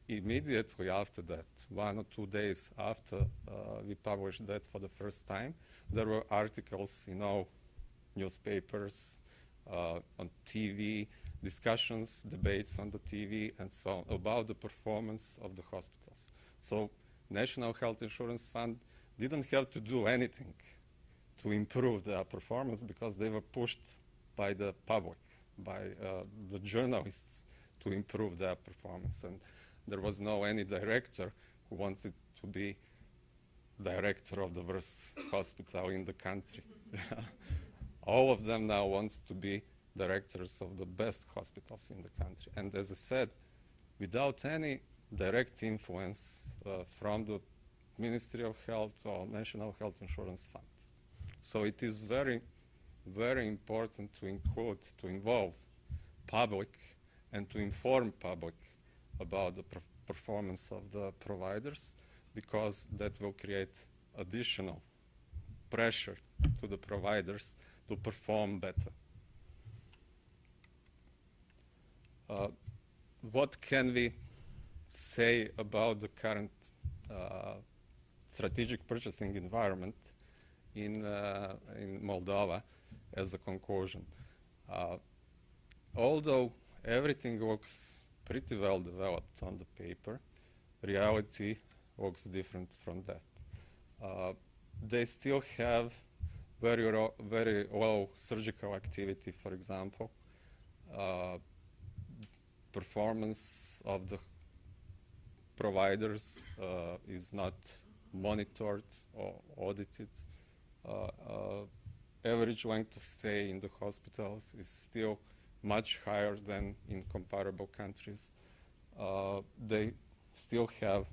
immediately after that, 1 or 2 days after we published that for the first time, there were articles in all newspapers, on TV, discussions, debates on the TV, and so on, about the performance of the hospitals. So National Health Insurance Fund didn't have to do anything to improve their performance because they were pushed by the public, by the journalists to improve their performance. And there was no any director who wanted to be director of the worst hospital in the country. All of them now wants to be directors of the best hospitals in the country. And as I said, without any direct influence from the Ministry of Health or National Health Insurance Fund. So it is very, very important to include, to involve public and to inform public about the performance of the providers, because that will create additional pressure to the providers to perform better. What can we say about the current strategic purchasing environment in Moldova as a conclusion? Although everything looks pretty well developed on the paper, reality looks different from that. They still have very low surgical activity, for example. Performance of the providers is not monitored or audited. Average length of stay in the hospitals is still much higher than in comparable countries. They still have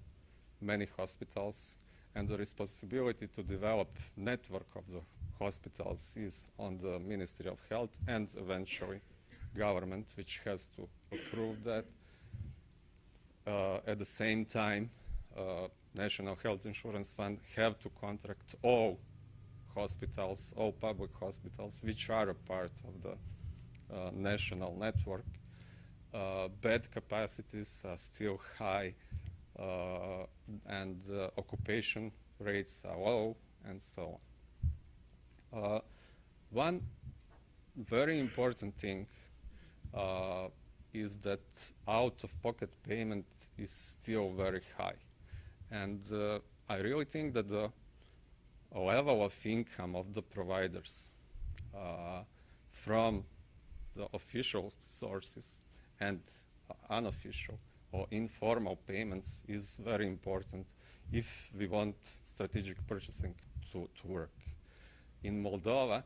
many hospitals, and the responsibility to develop network of the hospitals is on the Ministry of Health and eventually government, which has to approve that. At the same time, National Health Insurance Fund have to contract all hospitals, all public hospitals, which are a part of the national network. Bed capacities are still high, and occupation rates are low, and so on. One very important thing is that out-of-pocket payment is still very high. And I really think that the level of income of the providers from the official sources and unofficial or informal payments is very important if we want strategic purchasing to work. In Moldova,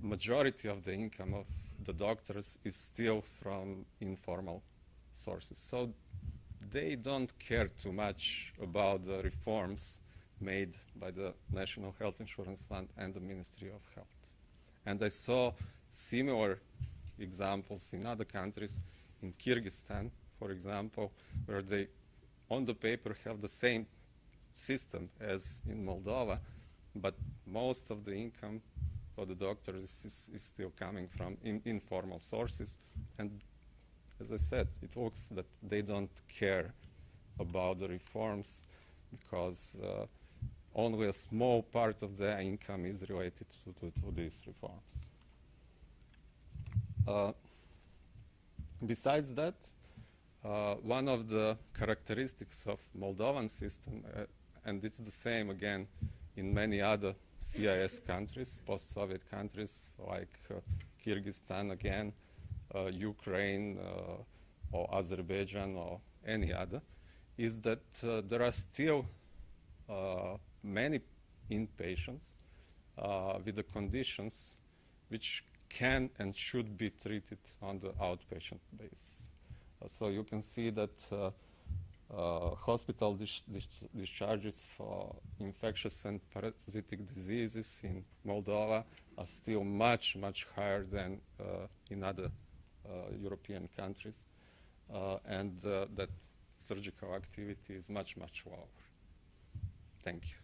majority of the income of the doctors is still from informal sources. So they don't care too much about the reforms made by the National Health Insurance Fund and the Ministry of Health. And I saw similar examples in other countries, in Kyrgyzstan, for example, where they, on the paper, have the same system as in Moldova, but most of the income for the doctors is still coming from informal sources. And as I said, it looks that they don't care about the reforms because only a small part of their income is related to these reforms. Besides that, one of the characteristics of Moldovan system, and it's the same again in many other CIS countries, post-Soviet countries like Kyrgyzstan again, Ukraine or Azerbaijan or any other, is that there are still many inpatients with the conditions which can and should be treated on the outpatient basis. So you can see that hospital discharges for infectious and parasitic diseases in Moldova are still much, much higher than in other European countries, and that surgical activity is much, much lower. Thank you.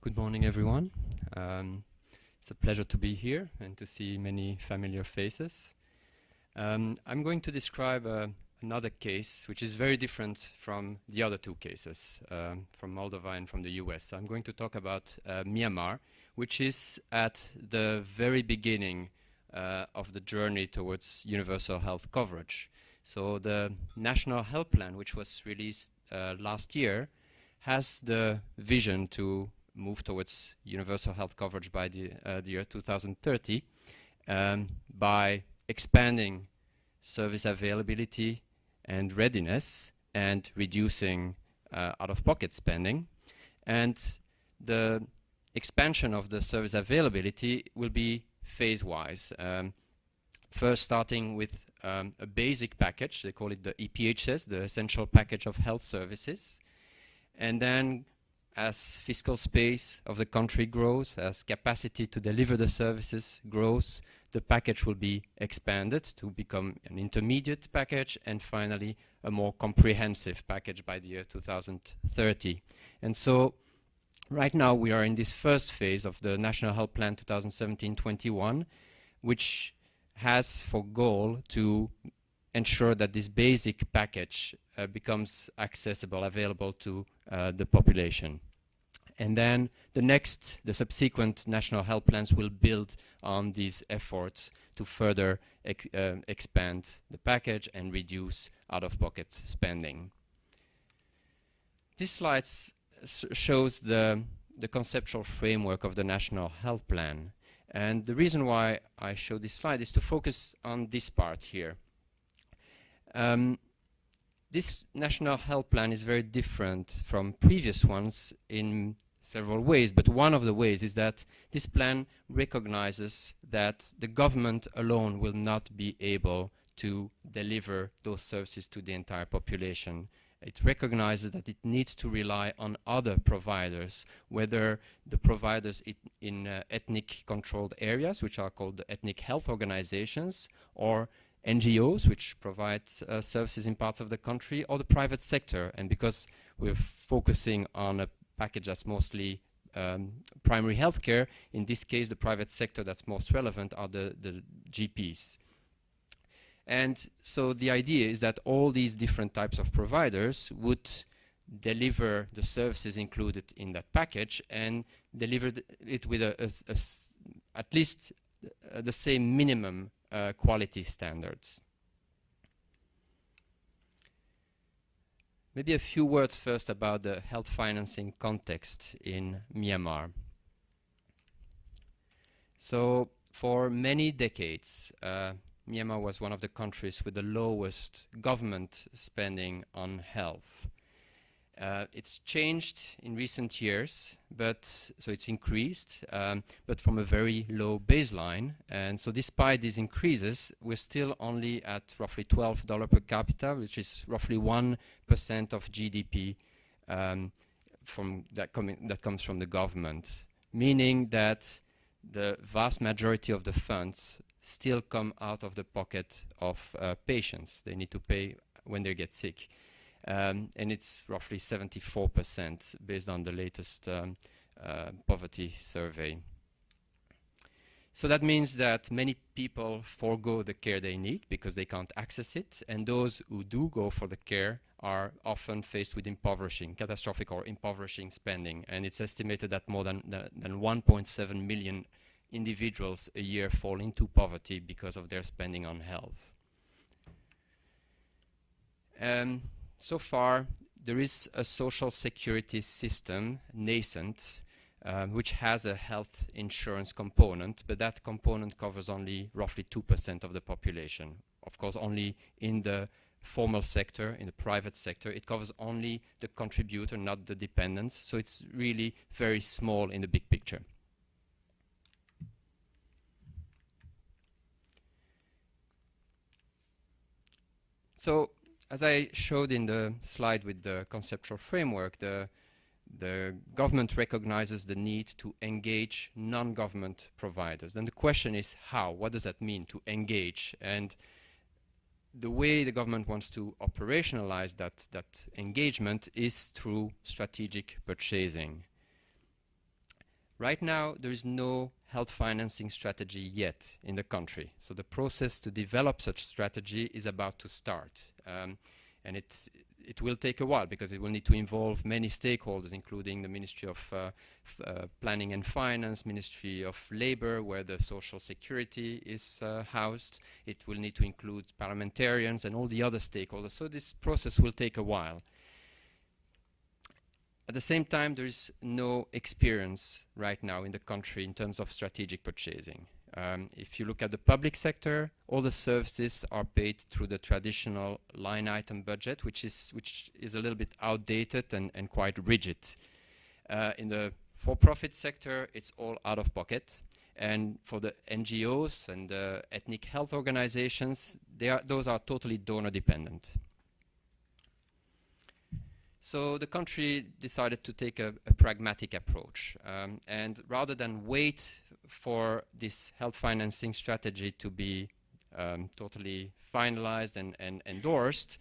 Good morning, everyone. It's a pleasure to be here and to see many familiar faces. I'm going to describe another case which is very different from the other two cases, from Moldova and from the US. I'm going to talk about Myanmar, which is at the very beginning of the journey towards universal health coverage. So the National Health Plan, which was released last year, has the vision to move towards universal health coverage by the year 2030 by expanding service availability and readiness and reducing out-of-pocket spending. And the expansion of the service availability will be phase-wise. First starting with a basic package, they call it the EPHS, the Essential Package of Health Services. And then as fiscal space of the country grows, as capacity to deliver the services grows, the package will be expanded to become an intermediate package and finally a more comprehensive package by the year 2030. And so right now we are in this first phase of the National Health Plan 2017-21, which has for goal to ensure that this basic package becomes accessible, available to the population. And then the subsequent national health plans will build on these efforts to further expand the package and reduce out-of-pocket spending. This slide shows the conceptual framework of the National Health Plan. And the reason why I show this slide is to focus on this part here. This National Health Plan is very different from previous ones in several ways, but one of the ways is that this plan recognizes that the government alone will not be able to deliver those services to the entire population. It recognizes that it needs to rely on other providers, whether the providers in ethnic controlled areas, which are called the ethnic health organizations, or NGOs, which provide services in parts of the country, or the private sector. And because we're focusing on a package that's mostly primary healthcare, in this case, the private sector that's most relevant are the GPs. And so the idea is that all these different types of providers would deliver the services included in that package and deliver it with at least the same minimum quality standards. Maybe a few words first about the health financing context in Myanmar. So for many decades, Myanmar was one of the countries with the lowest government spending on health. It's changed in recent years, so it's increased, but from a very low baseline. And so despite these increases, we're still only at roughly $12 per capita, which is roughly 1% of GDP that comes from the government, meaning that the vast majority of the funds still come out of the pocket of patients. They need to pay when they get sick. And it's roughly 74% based on the latest poverty survey. So that means that many people forego the care they need because they can't access it, and those who do go for the care are often faced with catastrophic or impoverishing spending. And it's estimated that more than 1.7 million individuals a year fall into poverty because of their spending on health. So far, there is a social security system, nascent, which has a health insurance component, but that component covers only roughly 2% of the population. Of course, only in the formal sector, in the private sector. It covers only the contributor, not the dependents. So it's really very small in the big picture. So, as I showed in the slide with the conceptual framework, the government recognizes the need to engage non-government providers. Then the question is how? What does that mean, to engage? And the way the government wants to operationalize that engagement is through strategic purchasing. Right now, there is no health financing strategy yet in the country. So the process to develop such strategy is about to start. And it will take a while because it will need to involve many stakeholders, including the Ministry of Planning and Finance, Ministry of Labor, where the Social Security is housed. It will need to include parliamentarians and all the other stakeholders. So this process will take a while. At the same time, there is no experience right now in the country in terms of strategic purchasing. If you look at the public sector, all the services are paid through the traditional line item budget, which is a little bit outdated and quite rigid. In the for-profit sector, it's all out of pocket. And for the NGOs and the ethnic health organizations, those are totally donor dependent. So the country decided to take a pragmatic approach. And rather than wait for this health financing strategy to be totally finalized and endorsed,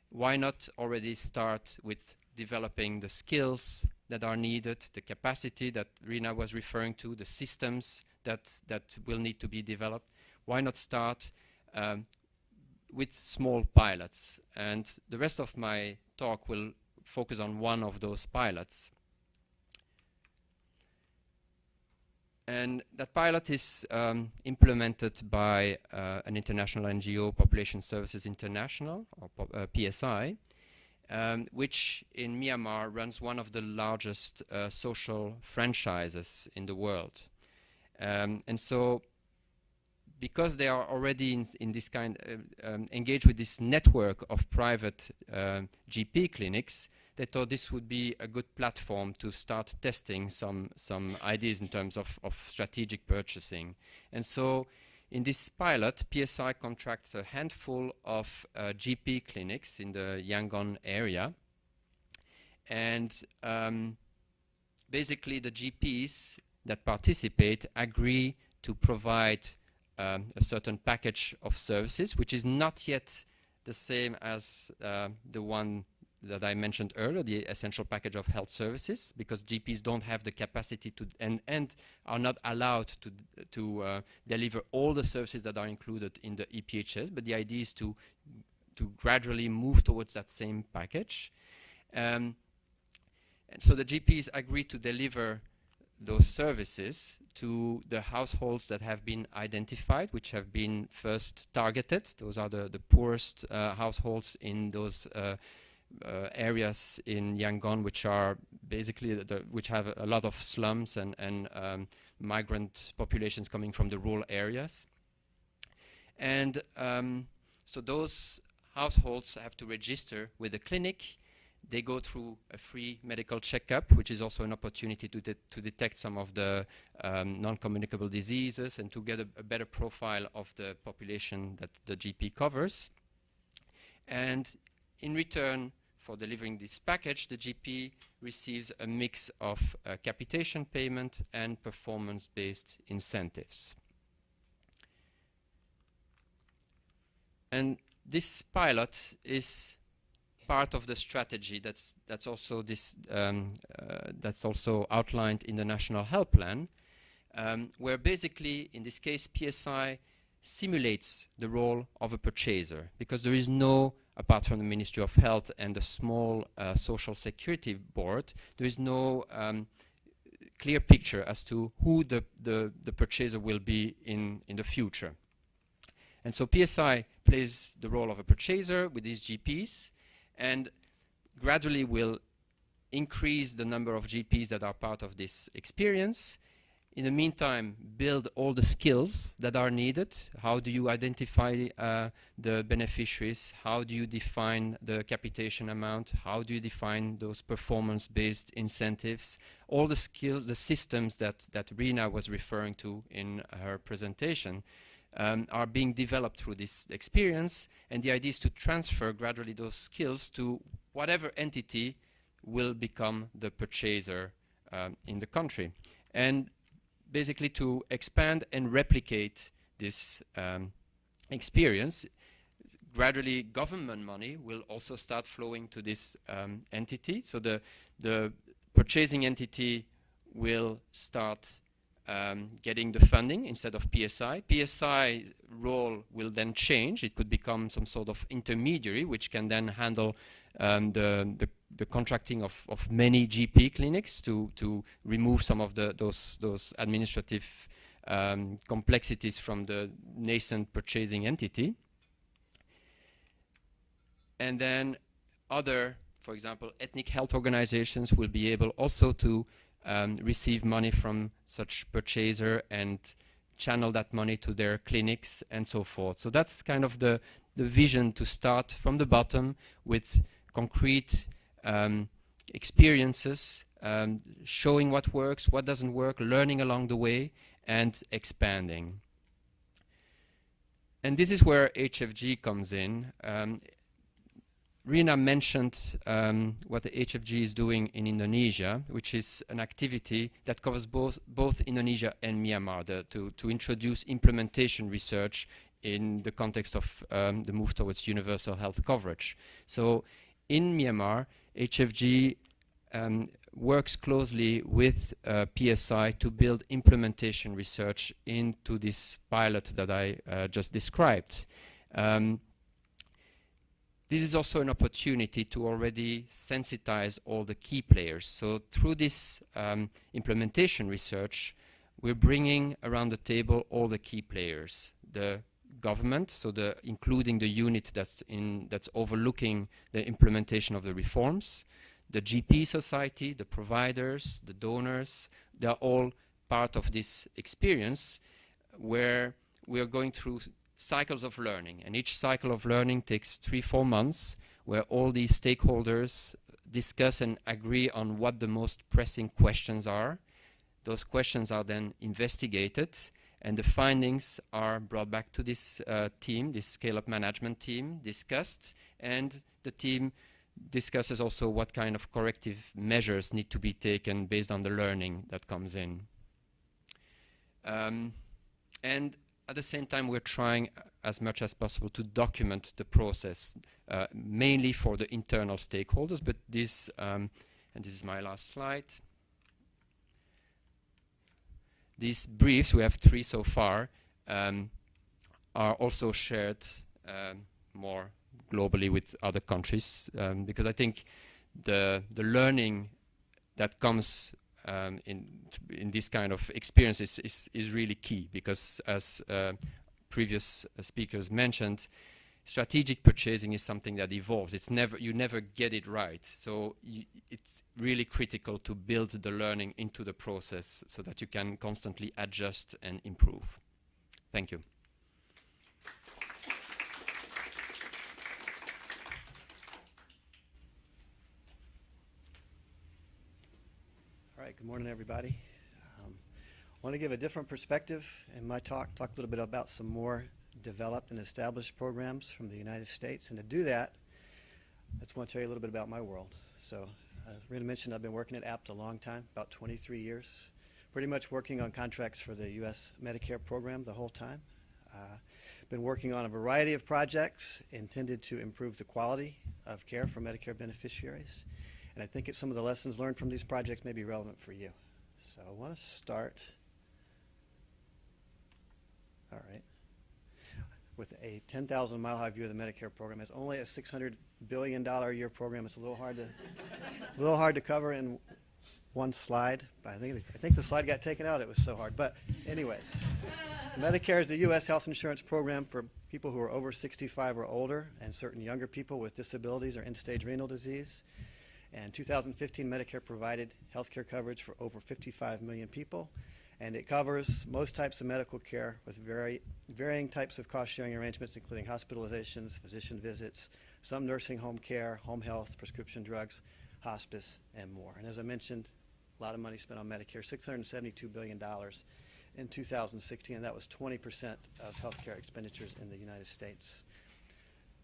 why not already start with developing the skills that are needed, the capacity that Rena was referring to, the systems that will need to be developed? Why not start with small pilots? And the rest of my talk will focus on one of those pilots. And that pilot is implemented by an international NGO, Population Services International, or PSI, which in Myanmar runs one of the largest social franchises in the world. And so, because they are already in this kind, engaged with this network of private GP clinics, they thought this would be a good platform to start testing some ideas in terms of strategic purchasing. And so in this pilot, PSI contracts a handful of GP clinics in the Yangon area. And basically the GPs that participate agree to provide a certain package of services, which is not yet the same as the one that I mentioned earlier, the essential package of health services, because GPs don't have the capacity to and are not allowed to deliver all the services that are included in the EPHS. But the idea is to gradually move towards that same package. And so the GPs agree to deliver those services to the households that have been identified, which have been first targeted. Those are the poorest households in those areas in Yangon, which are basically which have a lot of slums and migrant populations coming from the rural areas. And so those households have to register with the clinic. They go through a free medical checkup, which is also an opportunity to detect some of the non-communicable diseases and to get a better profile of the population that the GP covers. And in return for delivering this package, the GP receives a mix of capitation payment and performance-based incentives. And this pilot is part of the strategy that's also outlined in the National Health Plan, where basically, in this case, PSI simulates the role of a purchaser, because there is no, apart from the Ministry of Health and the small Social Security Board, there is no clear picture as to who the purchaser will be in the future. And so PSI plays the role of a purchaser with these GPs, and gradually will increase the number of GPs that are part of this experience. in the meantime, build all the skills that are needed. How do you identify the beneficiaries? How do you define the capitation amount? How do you define those performance-based incentives? All the skills, the systems that Rena was referring to in her presentation are being developed through this experience, and the idea is to transfer gradually those skills to whatever entity will become the purchaser in the country. And basically to expand and replicate this experience, gradually government money will also start flowing to this entity. So the purchasing entity will start getting the funding instead of PSI. PSI role will then change. It could become some sort of intermediary, which can then handle the contracting of many GP clinics to remove some of those administrative complexities from the nascent purchasing entity. And then other, for example, ethnic health organizations will be able also to receive money from such purchaser and channel that money to their clinics and so forth. So that's kind of the vision, to start from the bottom with concrete experiences, showing what works, what doesn't work, learning along the way, and expanding. And this is where HFG comes in. Rena mentioned what the HFG is doing in Indonesia, which is an activity that covers both Indonesia and Myanmar, to introduce implementation research in the context of the move towards universal health coverage. So in Myanmar, HFG works closely with PSI to build implementation research into this pilot that I just described. This is also an opportunity to already sensitize all the key players. So through this implementation research, we're bringing around the table all the key players. The government, so including the unit that's overlooking the implementation of the reforms, the GP society, the providers, the donors, they're all part of this experience where we are going through cycles of learning, and each cycle of learning takes 3-4 months, where all these stakeholders discuss and agree on what the most pressing questions are. Those questions are then investigated, and the findings are brought back to this team, this scale-up management team, discussed, and the team discusses also what kind of corrective measures need to be taken based on the learning that comes in. And at the same time, we're trying as much as possible to document the process, mainly for the internal stakeholders, but this, and this is my last slide, these briefs, we have 3 so far, are also shared more globally with other countries, because I think the learning that comes in this kind of experience is really key, because as previous speakers mentioned, strategic purchasing is something that evolves. You never get it right. So it's really critical to build the learning into the process so that you can constantly adjust and improve. Thank you. All right, good morning, everybody. I want to give a different perspective in my talk a little bit about some more developed and established programs from the United States. And to do that, I just want to tell you a little bit about my world. So, as Rena mentioned, I've been working at APT a long time, about 23 years, pretty much working on contracts for the U.S. Medicare program the whole time. Been working on a variety of projects intended to improve the quality of care for Medicare beneficiaries. And I think some of the lessons learned from these projects may be relevant for you. So I want to start, all right, with a 10,000 mile high view of the Medicare program. It's only a $600 billion a year program. It's a little hard to cover in one slide. But I think the slide got taken out. It was so hard. But anyways, Medicare is the U.S. health insurance program for people who are over 65 or older and certain younger people with disabilities or end-stage renal disease. And 2015, Medicare provided health care coverage for over 55 million people. And it covers most types of medical care with varying types of cost-sharing arrangements, including hospitalizations, physician visits, some nursing home care, home health, prescription drugs, hospice, and more. And as I mentioned, a lot of money spent on Medicare, $672 billion in 2016, and that was 20% of healthcare expenditures in the United States.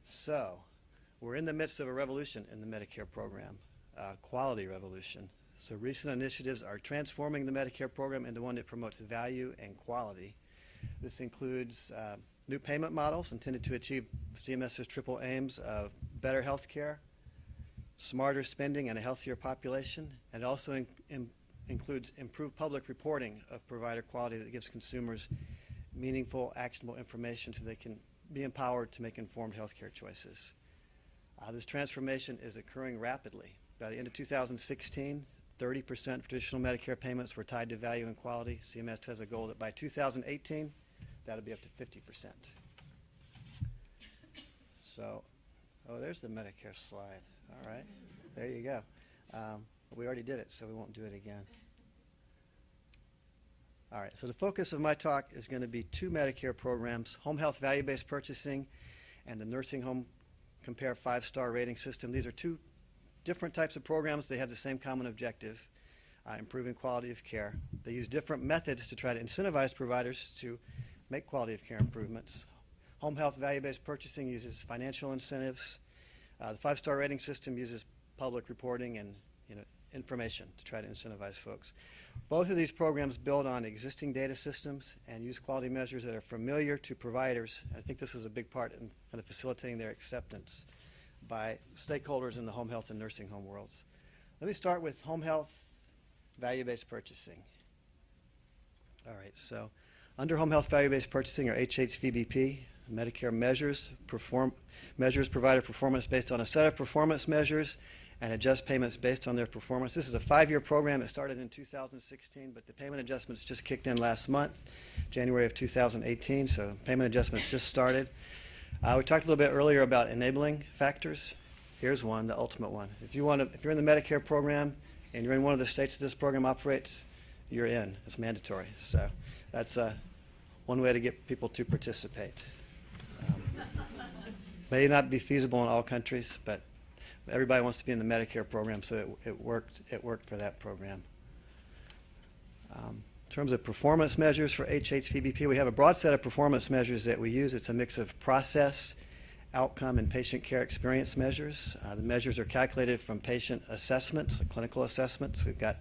So we're in the midst of a revolution in the Medicare program, quality revolution. So recent initiatives are transforming the Medicare program into one that promotes value and quality. This includes new payment models intended to achieve CMS's triple aims of better health care, smarter spending, and a healthier population. And it also includes improved public reporting of provider quality that gives consumers meaningful, actionable information so they can be empowered to make informed healthcare choices. This transformation is occurring rapidly. By the end of 2016, 30% of traditional Medicare payments were tied to value and quality. CMS has a goal that by 2018, that'll be up to 50%. So, oh, there's the Medicare slide. All right, there you go. We already did it, so we won't do it again. All right, so the focus of my talk is going to be two Medicare programs, home health value-based purchasing and the nursing home compare 5-star rating system. These are two different types of programs. They have the same common objective, improving quality of care. They use different methods to try to incentivize providers to make quality of care improvements. Home health value-based purchasing uses financial incentives. The 5-star rating system uses public reporting and information to try to incentivize folks. Both of these programs build on existing data systems and use quality measures that are familiar to providers. I think this is a big part in kind of facilitating their acceptance by stakeholders in the home health and nursing home worlds. Let me start with home health value-based purchasing. All right, so under home health value-based purchasing, or HHVBP, Medicare measures provider performance based on a set of performance measures and adjust payments based on their performance. This is a 5-year program. It started in 2016, but the payment adjustments just kicked in last month, January of 2018, so payment adjustments just started. We talked a little bit earlier about enabling factors. Here's one, the ultimate one. If you're in the Medicare program and you're in one of the states that this program operates, you're in. It's mandatory. So that's one way to get people to participate. May not be feasible in all countries, but everybody wants to be in the Medicare program, so it worked for that program. In terms of performance measures for HHVBP, we have a broad set of performance measures that we use. It's a mix of process, outcome, and patient care experience measures. The measures are calculated from patient assessments, clinical assessments. We've got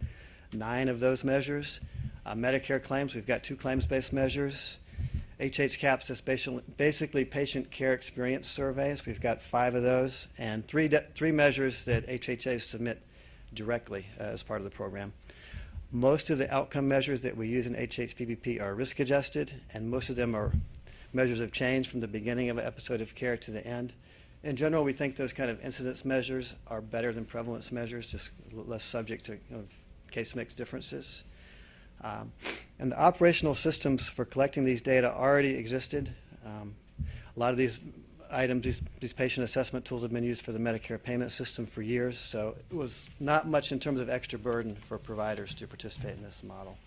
9 of those measures. Medicare claims, we've got 2 claims-based measures. HHCAPS is basically patient care experience surveys. We've got 5 of those, and 3 measures that HHAs submit directly as part of the program. Most of the outcome measures that we use in HHVBP are risk adjusted, and most of them are measures of change from the beginning of an episode of care to the end. In general, we think those kind of incidence measures are better than prevalence measures, just less subject to case mix differences. And the operational systems for collecting these data already existed. A lot of these items, these patient assessment tools have been used for the Medicare payment system for years, so it was not much in terms of extra burden for providers to participate in this model.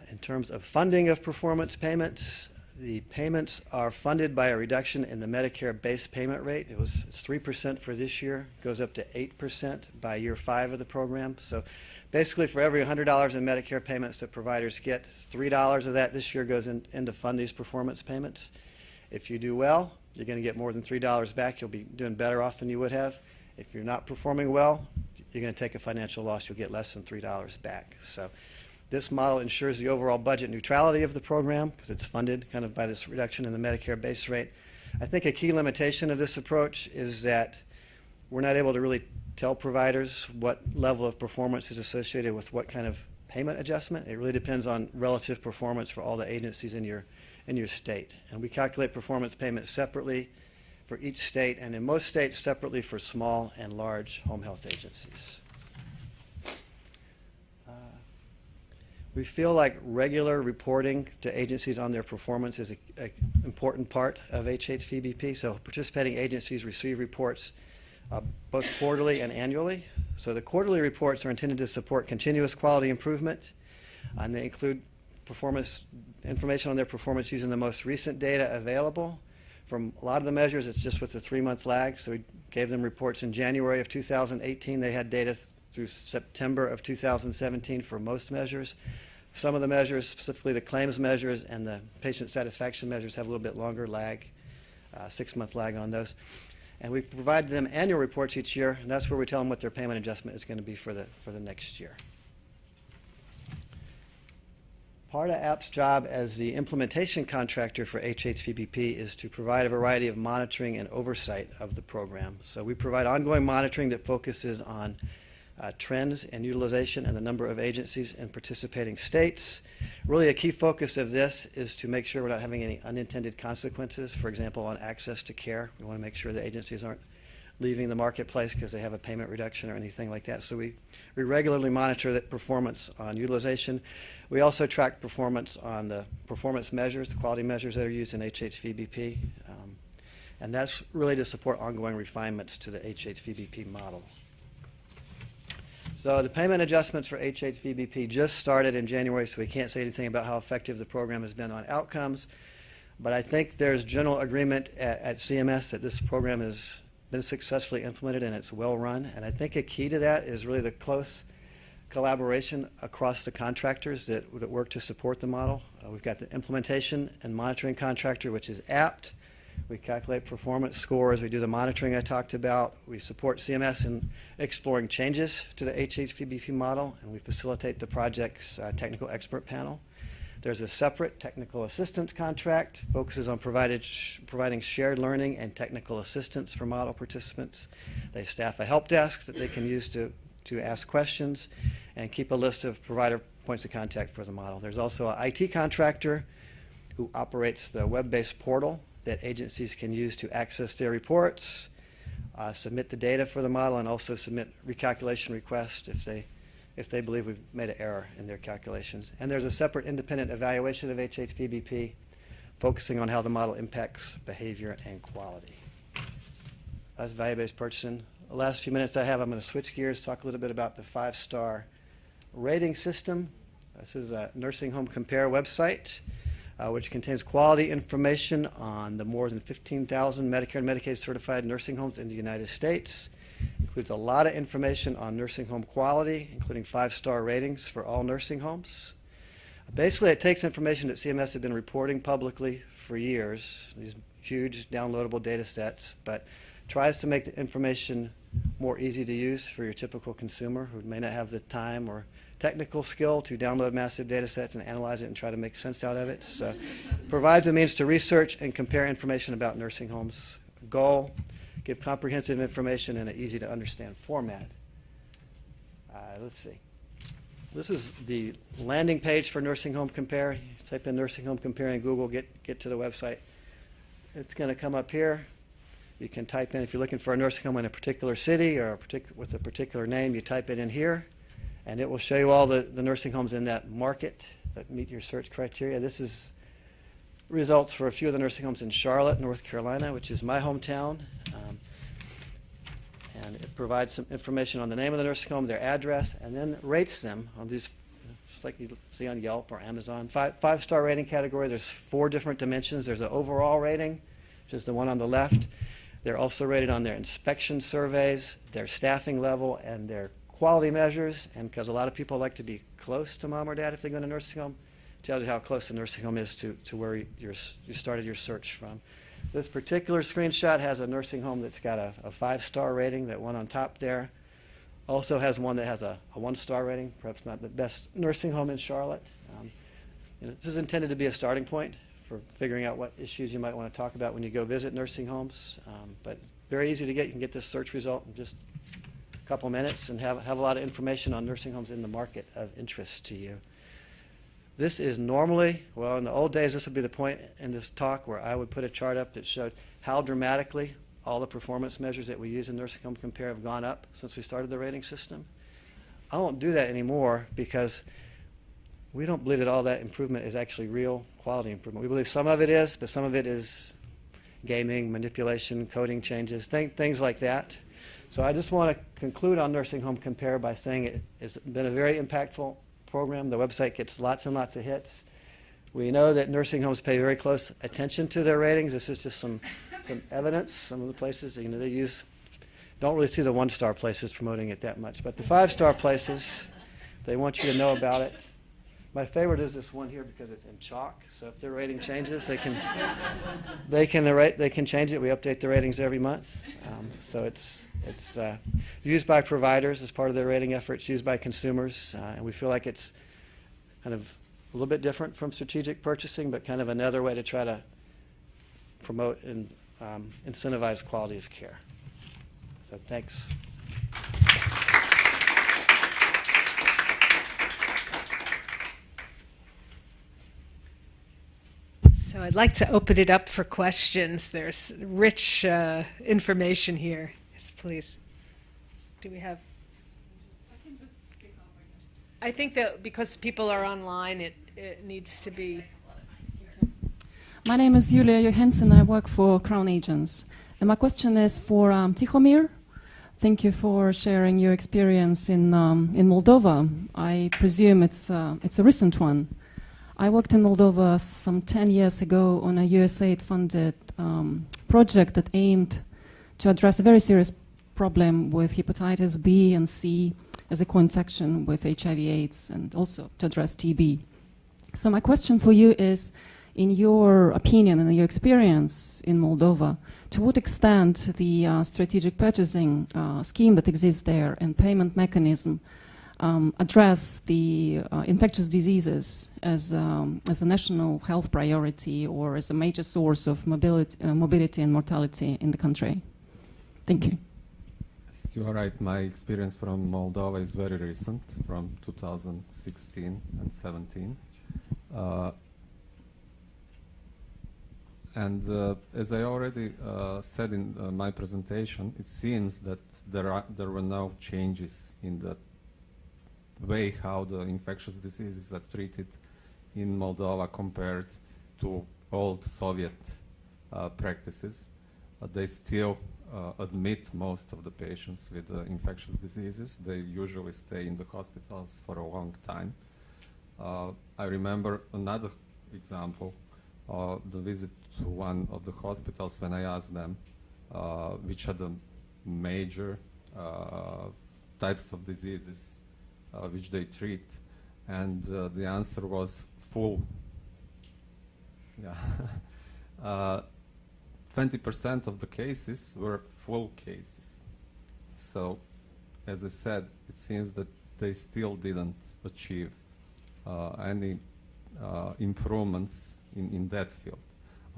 In terms of funding of performance payments, the payments are funded by a reduction in the Medicare base payment rate. It's 3% for this year, goes up to 8% by year 5 of the program. So basically for every $100 in Medicare payments that providers get, $3 of that this year goes in to fund these performance payments. If you do well, you're going to get more than $3 back. You'll be doing better off than you would have. If you're not performing well, you're going to take a financial loss. You'll get less than $3 back. So this model ensures the overall budget neutrality of the program because it's funded kind of by this reduction in the Medicare base rate. I think a key limitation of this approach is that we're not able to really tell providers what level of performance is associated with what kind of payment adjustment. It really depends on relative performance for all the agencies in your state. And we calculate performance payments separately for each state, and in most states separately for small and large home health agencies. We feel like regular reporting to agencies on their performance is an important part of HHVBP. So participating agencies receive reports both quarterly and annually. So the quarterly reports are intended to support continuous quality improvement, and they include performance information on their performance using the most recent data available. From a lot of the measures, it's just with a 3-month lag. So we gave them reports in January of 2018. They had data through September of 2017 for most measures. Some of the measures, specifically the claims measures and the patient satisfaction measures, have a little bit longer lag, 6-month lag on those. And we provide them annual reports each year, and that's where we tell them what their payment adjustment is going to be for the next year. Part of APP's job as the implementation contractor for HHVBP is to provide a variety of monitoring and oversight of the program. So we provide ongoing monitoring that focuses on trends and utilization and the number of agencies in participating states. Really a key focus of this is to make sure we're not having any unintended consequences, for example, on access to care. We want to make sure the agencies aren't leaving the marketplace because they have a payment reduction or anything like that. So we regularly monitor that performance on utilization. We also track performance on the performance measures, the quality measures that are used in HHVBP. And that's really to support ongoing refinements to the HHVBP model. So the payment adjustments for HHVBP just started in January, so we can't say anything about how effective the program has been on outcomes. But I think there's general agreement at CMS that this program has been successfully implemented and it's well run. And I think a key to that is really the close collaboration across the contractors that work to support the model. We've got the implementation and monitoring contractor, which is APT. We calculate performance scores. We do the monitoring I talked about. We support CMS in exploring changes to the HHVBP model, and we facilitate the project's technical expert panel. There's a separate technical assistance contract, focuses on providing shared learning and technical assistance for model participants. They staff a help desk that they can use to ask questions and keep a list of provider points of contact for the model. There's also an IT contractor who operates the web-based portal that agencies can use to access their reports, submit the data for the model, and also submit recalculation requests if they believe we've made an error in their calculations. And there's a separate independent evaluation of HHVBP focusing on how the model impacts behavior and quality. That's value-based purchasing. The last few minutes I have, I'm going to switch gears, talk a little bit about the 5-star rating system. This is a Nursing Home Compare website, which contains quality information on the more than 15,000 Medicare and Medicaid certified nursing homes in the United States. Includes a lot of information on nursing home quality, including 5-star ratings for all nursing homes. Basically, it takes information that CMS has been reporting publicly for years, these huge downloadable data sets, but tries to make the information more easy to use for your typical consumer who may not have the time or technical skill to download massive data sets and analyze it and try to make sense out of it. So provides a means to research and compare information about nursing homes. Goal, give comprehensive information in an easy to understand format. Let's see. This is the landing page for Nursing Home Compare. You type in Nursing Home Compare in Google, get to the website. It's going to come up here. You can type in, if you're looking for a nursing home in a particular city or with a particular name, you type it in here, and it will show you all the nursing homes in that market that meet your search criteria. This is results for a few of the nursing homes in Charlotte, North Carolina, which is my hometown. And it provides some information on the name of the nursing home, their address, and then rates them on these, just like you see on Yelp or Amazon. 5-star rating category, there's 4 different dimensions. There's an overall rating, which is the one on the left. They're also rated on their inspection surveys, their staffing level, and their quality measures. And because a lot of people like to be close to mom or dad if they go to a nursing home, it tells you how close the nursing home is to where you started your search from. This particular screenshot has a nursing home that's got a 5-star rating, that one on top there. Also has one that has a 1-star rating, perhaps not the best nursing home in Charlotte. This is intended to be a starting point for figuring out what issues you might want to talk about when you go visit nursing homes. But very easy to get. You can get this search result in just a couple minutes and have a lot of information on nursing homes in the market of interest to you. This is normally, well, in the old days, this would be the point in this talk where I would put a chart up that showed how dramatically all the performance measures that we use in Nursing Home Compare have gone up since we started the rating system. I won't do that anymore because we don't believe that all that improvement is actually real quality improvement. We believe some of it is, but some of it is gaming, manipulation, coding changes, things like that. So I just want to conclude on Nursing Home Compare by saying it has been a very impactful program. The website gets lots and lots of hits. We know that nursing homes pay very close attention to their ratings. This is just some evidence. Some of the places, they use, don't really see the one-star places promoting it that much. But the five-star places, they want you to know about it. My favorite is this one here because it's in chalk. So if their rating changes, they can change it. We update the ratings every month. So it's used by providers as part of their rating efforts, used by consumers, and we feel like it's kind of a little bit different from strategic purchasing, but kind of another way to try to promote and incentivize quality of care. So thanks. So I'd like to open it up for questions. There's rich information here. Yes, please. Do we have? I think that because people are online, it needs to be. My name is Julia Johansson. I work for Crown Agents. And my question is for Tihomir. Thank you for sharing your experience in Moldova. I presume it's a recent one. I worked in Moldova some 10 years ago on a USAID-funded project that aimed to address a very serious problem with hepatitis B and C as a co-infection with HIV/AIDS, and also to address TB. So my question for you is, in your opinion and in your experience in Moldova, to what extent the strategic purchasing scheme that exists there and payment mechanism address the infectious diseases as a national health priority or as a major source of mobility and mortality in the country? Thank you. Yes, you are right. My experience from Moldova is very recent, from 2016 and 17. As I already said in my presentation, it seems that there were no changes in the way how the infectious diseases are treated in Moldova compared to old Soviet practices. They still admit most of the patients with infectious diseases. They usually stay in the hospitals for a long time. I remember another example, the visit to one of the hospitals when I asked them which are the major types of diseases which they treat, and the answer was full. Yeah. 20% of the cases were full cases. So, as I said, it seems that they still didn't achieve any improvements in that field.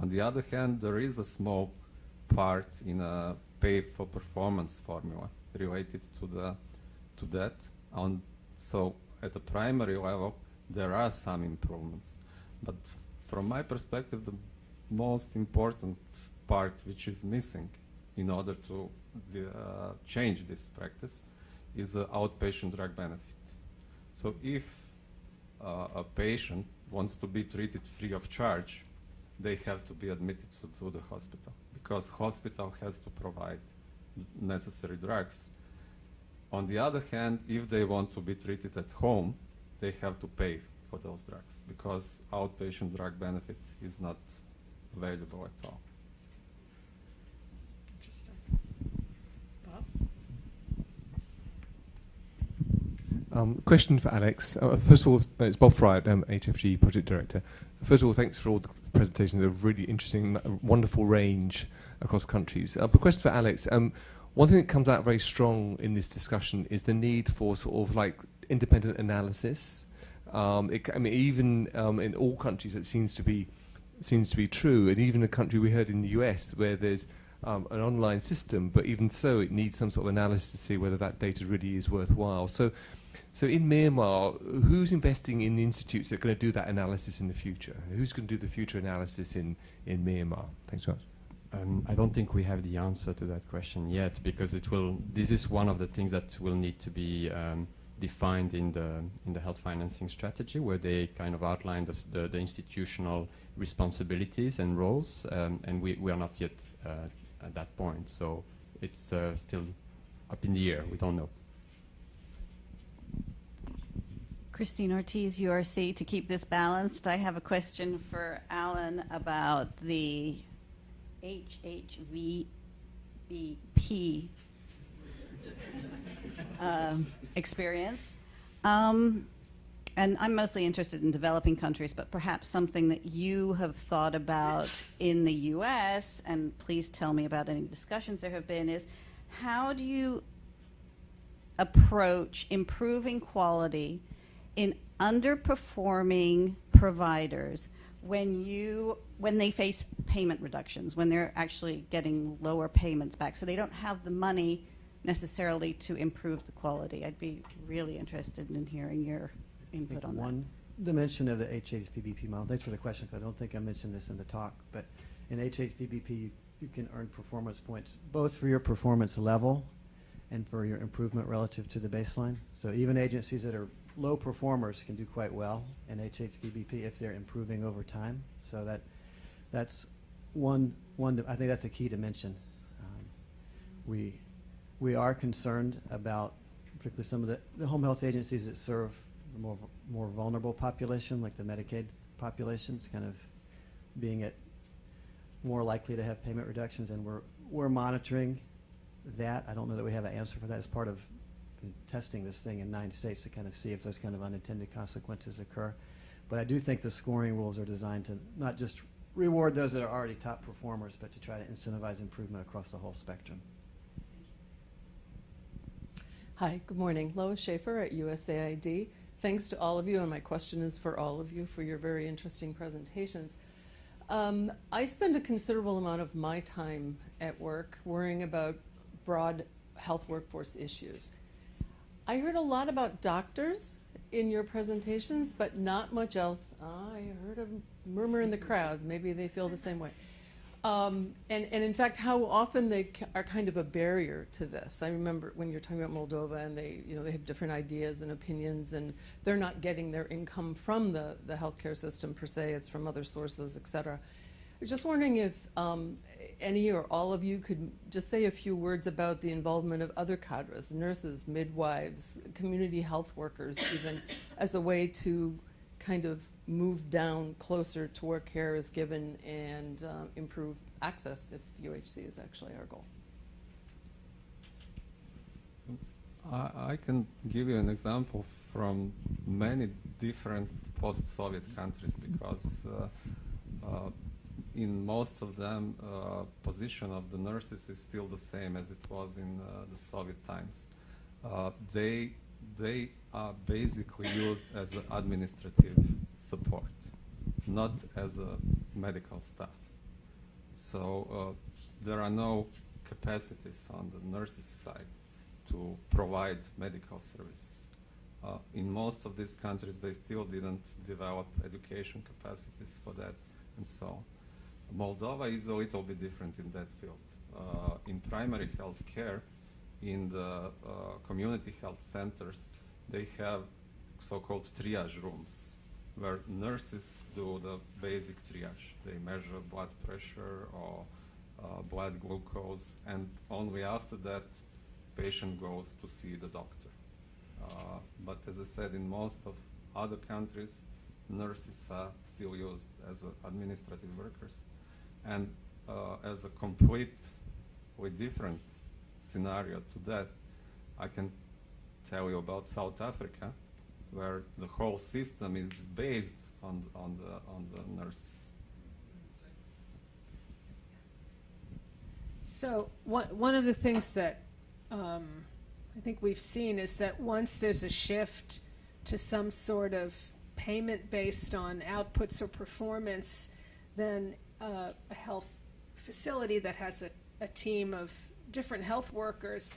On the other hand, there is a small part in a pay-for-performance formula related to that. So at the primary level, there are some improvements. But from my perspective, the most important part which is missing in order to change this practice is the outpatient drug benefit. So if a patient wants to be treated free of charge, they have to be admitted to the hospital, because hospital has to provide necessary drugs. On the other hand, if they want to be treated at home, they have to pay for those drugs, because outpatient drug benefit is not available at all. Interesting. Bob? Question for Alex. First of all, it's Bob Fry, HFG Project Director. First of all, thanks for all the presentations. They're really interesting, wonderful range across countries. But question for Alex. One thing that comes out very strong in this discussion is the need for sort of like independent analysis. I mean, even in all countries, it seems to be true, and even a country we heard in the US where there's an online system, but even so, it needs some sort of analysis to see whether that data really is worthwhile. So in Myanmar, who's investing in the institutes that are going to do that analysis in the future? Who's going to do the future analysis in Myanmar? Thanks so much. I don't think we have the answer to that question yet, because this is one of the things that will need to be defined in the health financing strategy, where they kind of outline the institutional responsibilities and roles, and we are not yet at that point. So it's still up in the air. We don't know. Christine Ortiz, URC. To keep this balanced, I have a question for Alan about the HHVBP experience. And I'm mostly interested in developing countries, but perhaps something that you have thought about in the U.S., and please tell me about any discussions there have been, is how do you approach improving quality in underperforming providers when they face payment reductions, when they're actually getting lower payments back, so they don't have the money necessarily to improve the quality? I'd be really interested in hearing your input on that. One dimension of the HHVBP model, thanks for the question, because I don't think I mentioned this in the talk, but in HHVBP you can earn performance points both for your performance level and for your improvement relative to the baseline. So even agencies that are low performers can do quite well in HHVBP if they're improving over time. So that's one. I think that's a key dimension. We are concerned about particularly some of the home health agencies that serve the more vulnerable population, like the Medicaid populations, kind of being more likely to have payment reductions, and we're monitoring that. I don't know that we have an answer for that as part of testing this thing in 9 states to kind of see if those kind of unintended consequences occur. But I do think the scoring rules are designed to not just reward those that are already top performers, but to try to incentivize improvement across the whole spectrum. Hi, good morning. Lois Schaefer at USAID. Thanks to all of you, and my question is for all of you for your very interesting presentations. I spend a considerable amount of my time at work worrying about broad health workforce issues. I heard a lot about doctors in your presentations, but not much else. I heard a murmur in the crowd. Maybe they feel the same way. And in fact, how often they are kind of a barrier to this. I remember when you're talking about Moldova, and they have different ideas and opinions, and they're not getting their income from the healthcare system per se. It's from other sources, et cetera. I was just wondering if any or all of you could just say a few words about the involvement of other cadres, nurses, midwives, community health workers, even as a way to kind of move down closer to where care is given and improve access if UHC is actually our goal. I can give you an example from many different post-Soviet countries, because in most of them, position of the nurses is still the same as it was in the Soviet times. They are basically used as an administrative support, not as a medical staff. So there are no capacities on the nurses' side to provide medical services. In most of these countries, they still didn't develop education capacities for that, and so on. Moldova is a little bit different in that field. In primary health care, in the community health centers, they have so-called triage rooms, where nurses do the basic triage. They measure blood pressure or blood glucose, and only after that, patient goes to see the doctor. But as I said, in most of other countries, nurses are still used as administrative workers. And as a completely different scenario to that, I can tell you about South Africa, where the whole system is based on the nurse. So one of the things that I think we've seen is that once there's a shift to some sort of payment based on outputs or performance, then a health facility that has a team of different health workers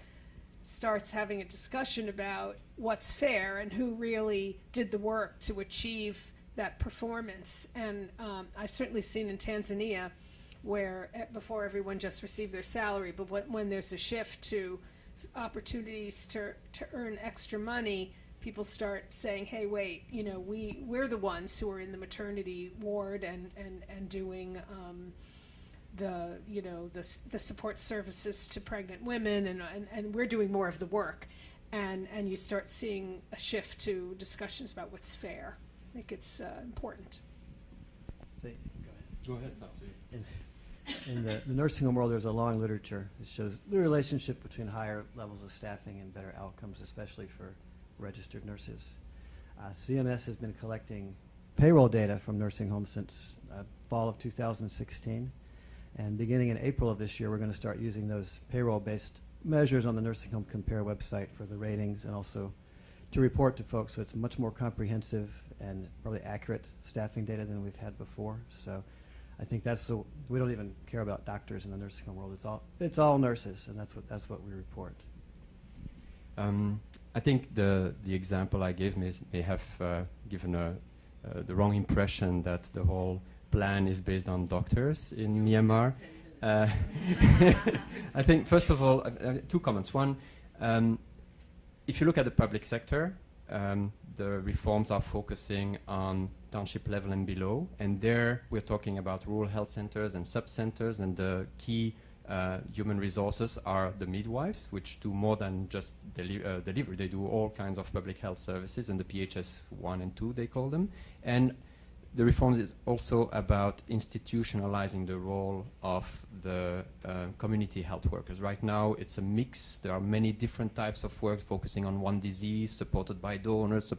starts having a discussion about what's fair and who really did the work to achieve that performance. And I've certainly seen in Tanzania where before everyone just received their salary, but when there's a shift to opportunities to earn extra money, people start saying, hey, wait, we're the ones who are in the maternity ward and doing the support services to pregnant women, and we're doing more of the work, and you start seeing a shift to discussions about what's fair. I think it's important. Go ahead. In the nursing home world, there's a long literature that shows the relationship between higher levels of staffing and better outcomes, especially for registered nurses. CMS has been collecting payroll data from nursing homes since fall of 2016. And beginning in April of this year, we're going to start using those payroll-based measures on the Nursing Home Compare website for the ratings and also to report to folks. So it's much more comprehensive and probably accurate staffing data than we've had before. So I think we don't even care about doctors in the nursing home world. It's all nurses, and that's what we report. I think the example I gave may have given the wrong impression that the whole plan is based on doctors in Myanmar. I think, first of all, two comments. One, if you look at the public sector, the reforms are focusing on township level and below, and there we're talking about rural health centers and sub-centers, and the key human resources are the midwives, which do more than just delivery. They do all kinds of public health services, and the PHS 1 and 2, they call them. And the reform is also about institutionalizing the role of the community health workers. Right now, it's a mix. There are many different types of work focusing on one disease, supported by donors,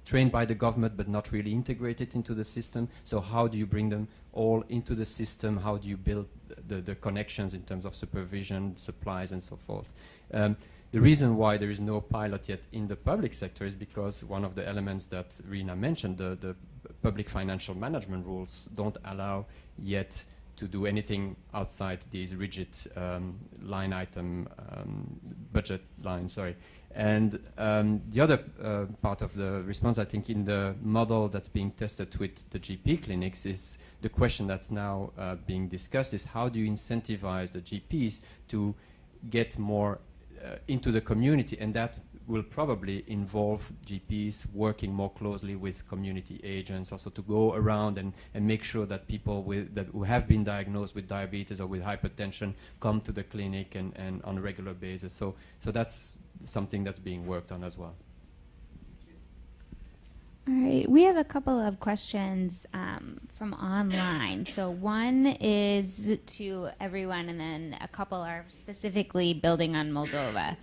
trained by the government, but not really integrated into the system. So how do you bring them all into the system? How do you build the connections in terms of supervision, supplies, and so forth? The reason why there is no pilot yet in the public sector is because one of the elements that Rena mentioned, the public financial management rules don't allow yet to do anything outside these rigid line item budget lines. Sorry. And the other part of the response, I think, in the model that's being tested with the GP clinics is the question that's now being discussed is how do you incentivize the GPs to get more into the community, and that will probably involve GPs working more closely with community agents, also to go around and make sure that people who have been diagnosed with diabetes or with hypertension come to the clinic and on a regular basis. So that's something that's being worked on as well. All right, we have a couple of questions from online. So one is to everyone, and then a couple are specifically building on Moldova.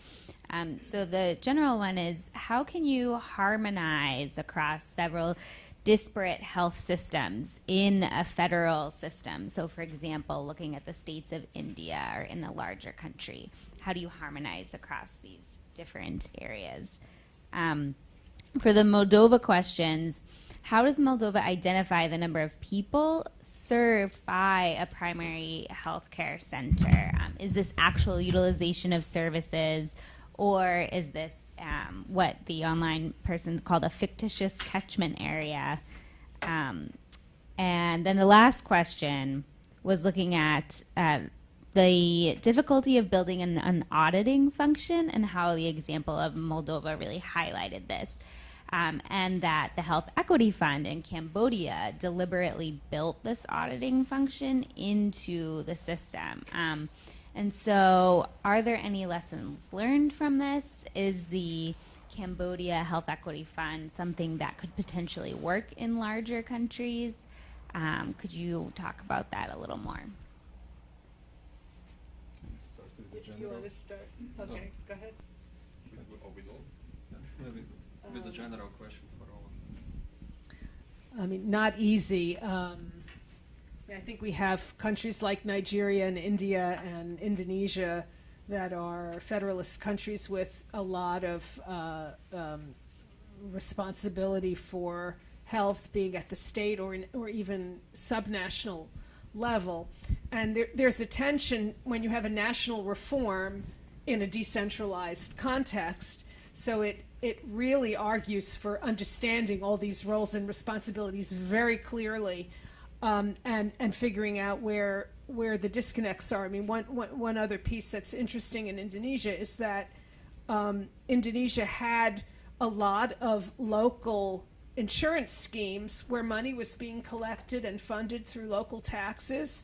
So the general one is, how can you harmonize across several disparate health systems in a federal system? So for example, looking at the states of India or in a larger country, how do you harmonize across these different areas? For the Moldova questions, how does Moldova identify the number of people served by a primary health care center? Is this actual utilization of services, or is this what the online person called a fictitious catchment area? And then the last question was looking at the difficulty of building an auditing function and how the example of Moldova really highlighted this. And that the Health Equity Fund in Cambodia deliberately built this auditing function into the system. And so are there any lessons learned from this? Is the Cambodia Health Equity Fund something that could potentially work in larger countries? Could you talk about that a little more? You want to start? Okay, go ahead. With the general question for all of us. I mean, not easy. I think we have countries like Nigeria and India and Indonesia that are federalist countries with a lot of responsibility for health being at the state or even subnational level. And there's a tension when you have a national reform in a decentralized context. So it really argues for understanding all these roles and responsibilities very clearly, and figuring out where the disconnects are. I mean, one other piece that's interesting in Indonesia is that Indonesia had a lot of local insurance schemes where money was being collected and funded through local taxes,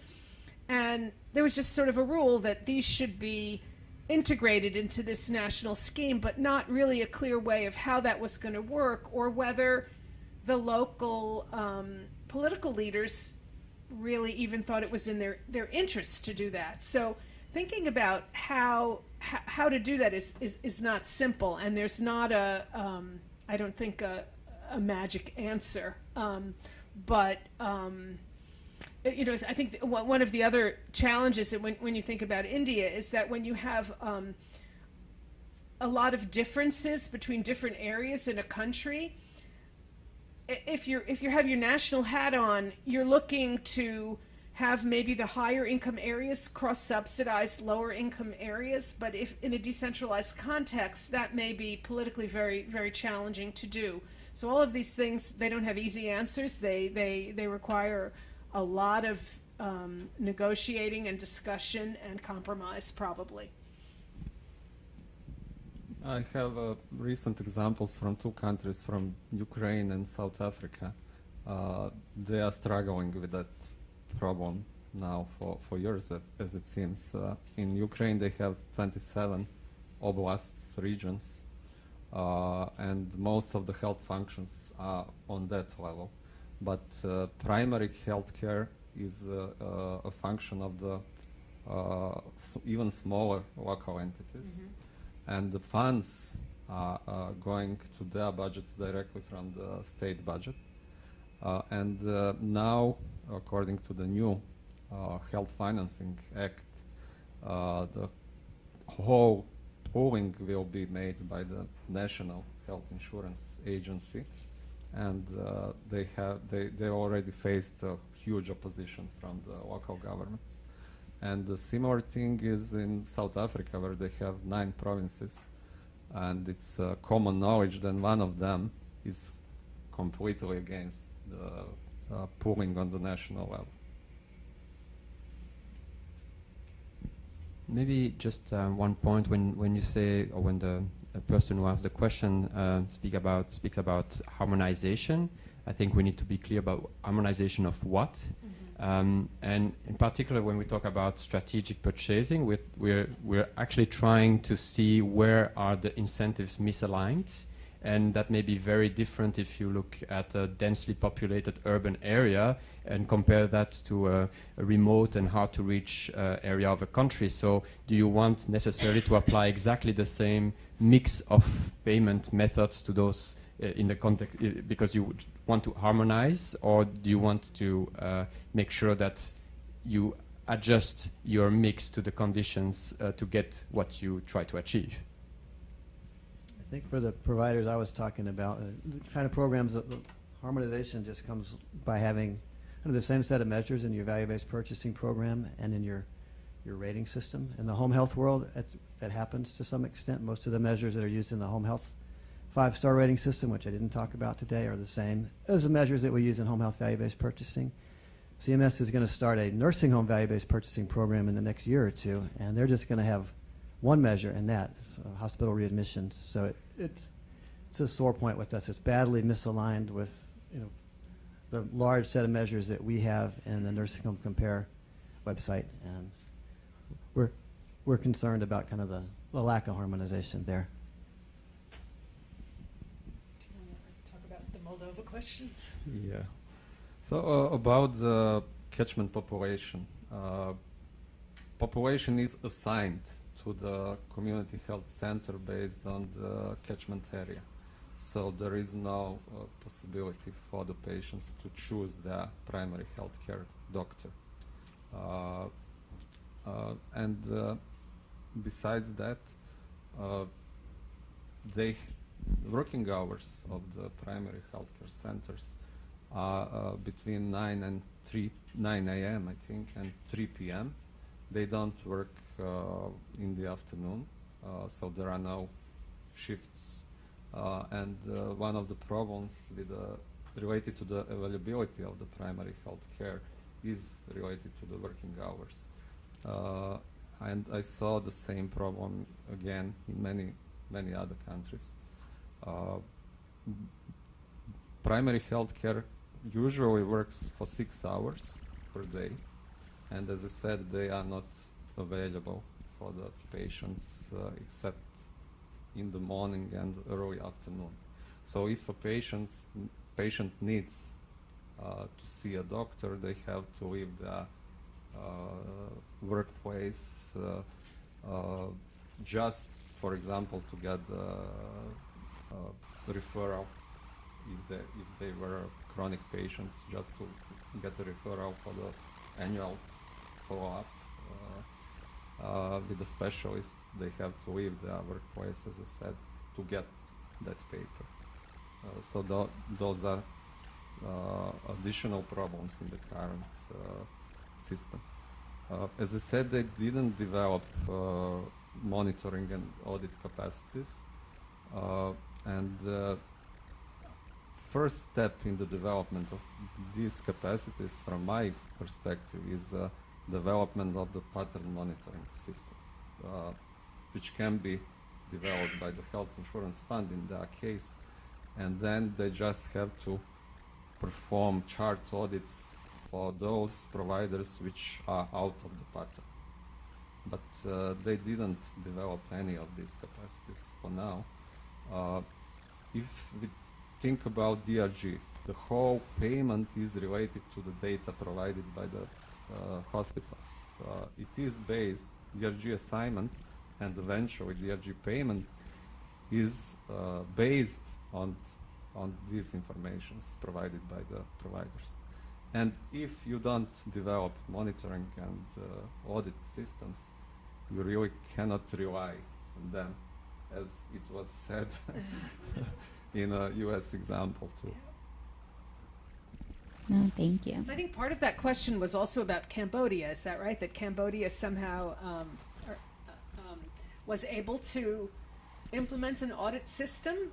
And there was just sort of a rule that these should be integrated into this national scheme, but not really a clear way of how that was going to work, or whether the local political leaders really even thought it was in their interest to do that. So thinking about how to do that is not simple, and there's not I don't think a magic answer. But I think one of the other challenges when you think about India is that when you have a lot of differences between different areas in a country, if you have your national hat on, you're looking to have maybe the higher income areas cross-subsidize lower income areas, but if in a decentralized context, that may be politically very, very challenging to do. So all of these things, they don't have easy answers. They require a lot of negotiating and discussion and compromise, probably. I have recent examples from two countries, from Ukraine and South Africa. They are struggling with that problem now for years, as it seems. In Ukraine, they have 27 oblasts, regions, and most of the health functions are on that level. But primary health care is a function of the even smaller local entities. Mm-hmm. And the funds are going to their budgets directly from the state budget. And now, according to the new Health Financing Act, the whole pooling will be made by the National Health Insurance Agency, and they already faced a huge opposition from the local governments. And the similar thing is in South Africa, where they have 9 provinces, and it's common knowledge that one of them is completely against the pooling on the national level. Maybe just one point when you say, or when the person who asked the question speaks about harmonization. I think we need to be clear about harmonization of what. Mm-hmm. And in particular, when we talk about strategic purchasing, we're actually trying to see where are the incentives misaligned. And that may be very different if you look at a densely populated urban area and compare that to a remote and hard-to-reach area of a country. So do you want necessarily to apply exactly the same mix of payment methods to those in the context, because you want to harmonize, or do you want to make sure that you adjust your mix to the conditions to get what you try to achieve? I think for the providers I was talking about, the kind of programs, harmonization just comes by having kind of the same set of measures in your value-based purchasing program and in your rating system. In the home health world, that happens to some extent. Most of the measures that are used in the home health 5-star rating system, which I didn't talk about today, are the same as the measures that we use in home health value-based purchasing. CMS is going to start a nursing home value-based purchasing program in the next year or two, and they're just going to have one measure in that, hospital readmissions. So it's a sore point with us. It's badly misaligned with the large set of measures that we have in the Nursing Home Compare website, and we're concerned about kind of the lack of harmonization there. Do you want to talk about the Moldova questions? Yeah. So about the catchment population, population is assigned to the community health center based on the catchment area. So there is no possibility for the patients to choose their primary health care doctor. And besides that, working hours of the primary healthcare centers are between 9 a.m. I think, and 3 p.m. They don't work in the afternoon, so there are no shifts. And one of the problems related to the availability of the primary health care is related to the working hours. And I saw the same problem again in many other countries. Primary health care usually works for 6 hours per day, And as I said, they are not available for the patients except in the morning and early afternoon. So if a patient needs to see a doctor, they have to leave the workplace just, for example, to get a referral if they were chronic patients, just to get a referral for the annual follow-up with the specialist. They have to leave the workplace, as I said, to get that paper. So those are additional problems in the current system. As I said, they didn't develop monitoring and audit capacities. And first step in the development of these capacities, from my perspective, is development of the pattern monitoring system, which can be developed by the Health Insurance Fund in their case. And then they just have to perform chart audits for those providers which are out of the pattern. But they didn't develop any of these capacities for now. If we think about DRGs, the whole payment is related to the data provided by the hospitals. It is based, DRG assignment and eventually DRG payment is based on these informations provided by the providers. And if you don't develop monitoring and audit systems, you really cannot rely on them, as it was said in a US example too. No, thank you. So I think part of that question was also about Cambodia. Is that right? That Cambodia somehow was able to implement an audit system?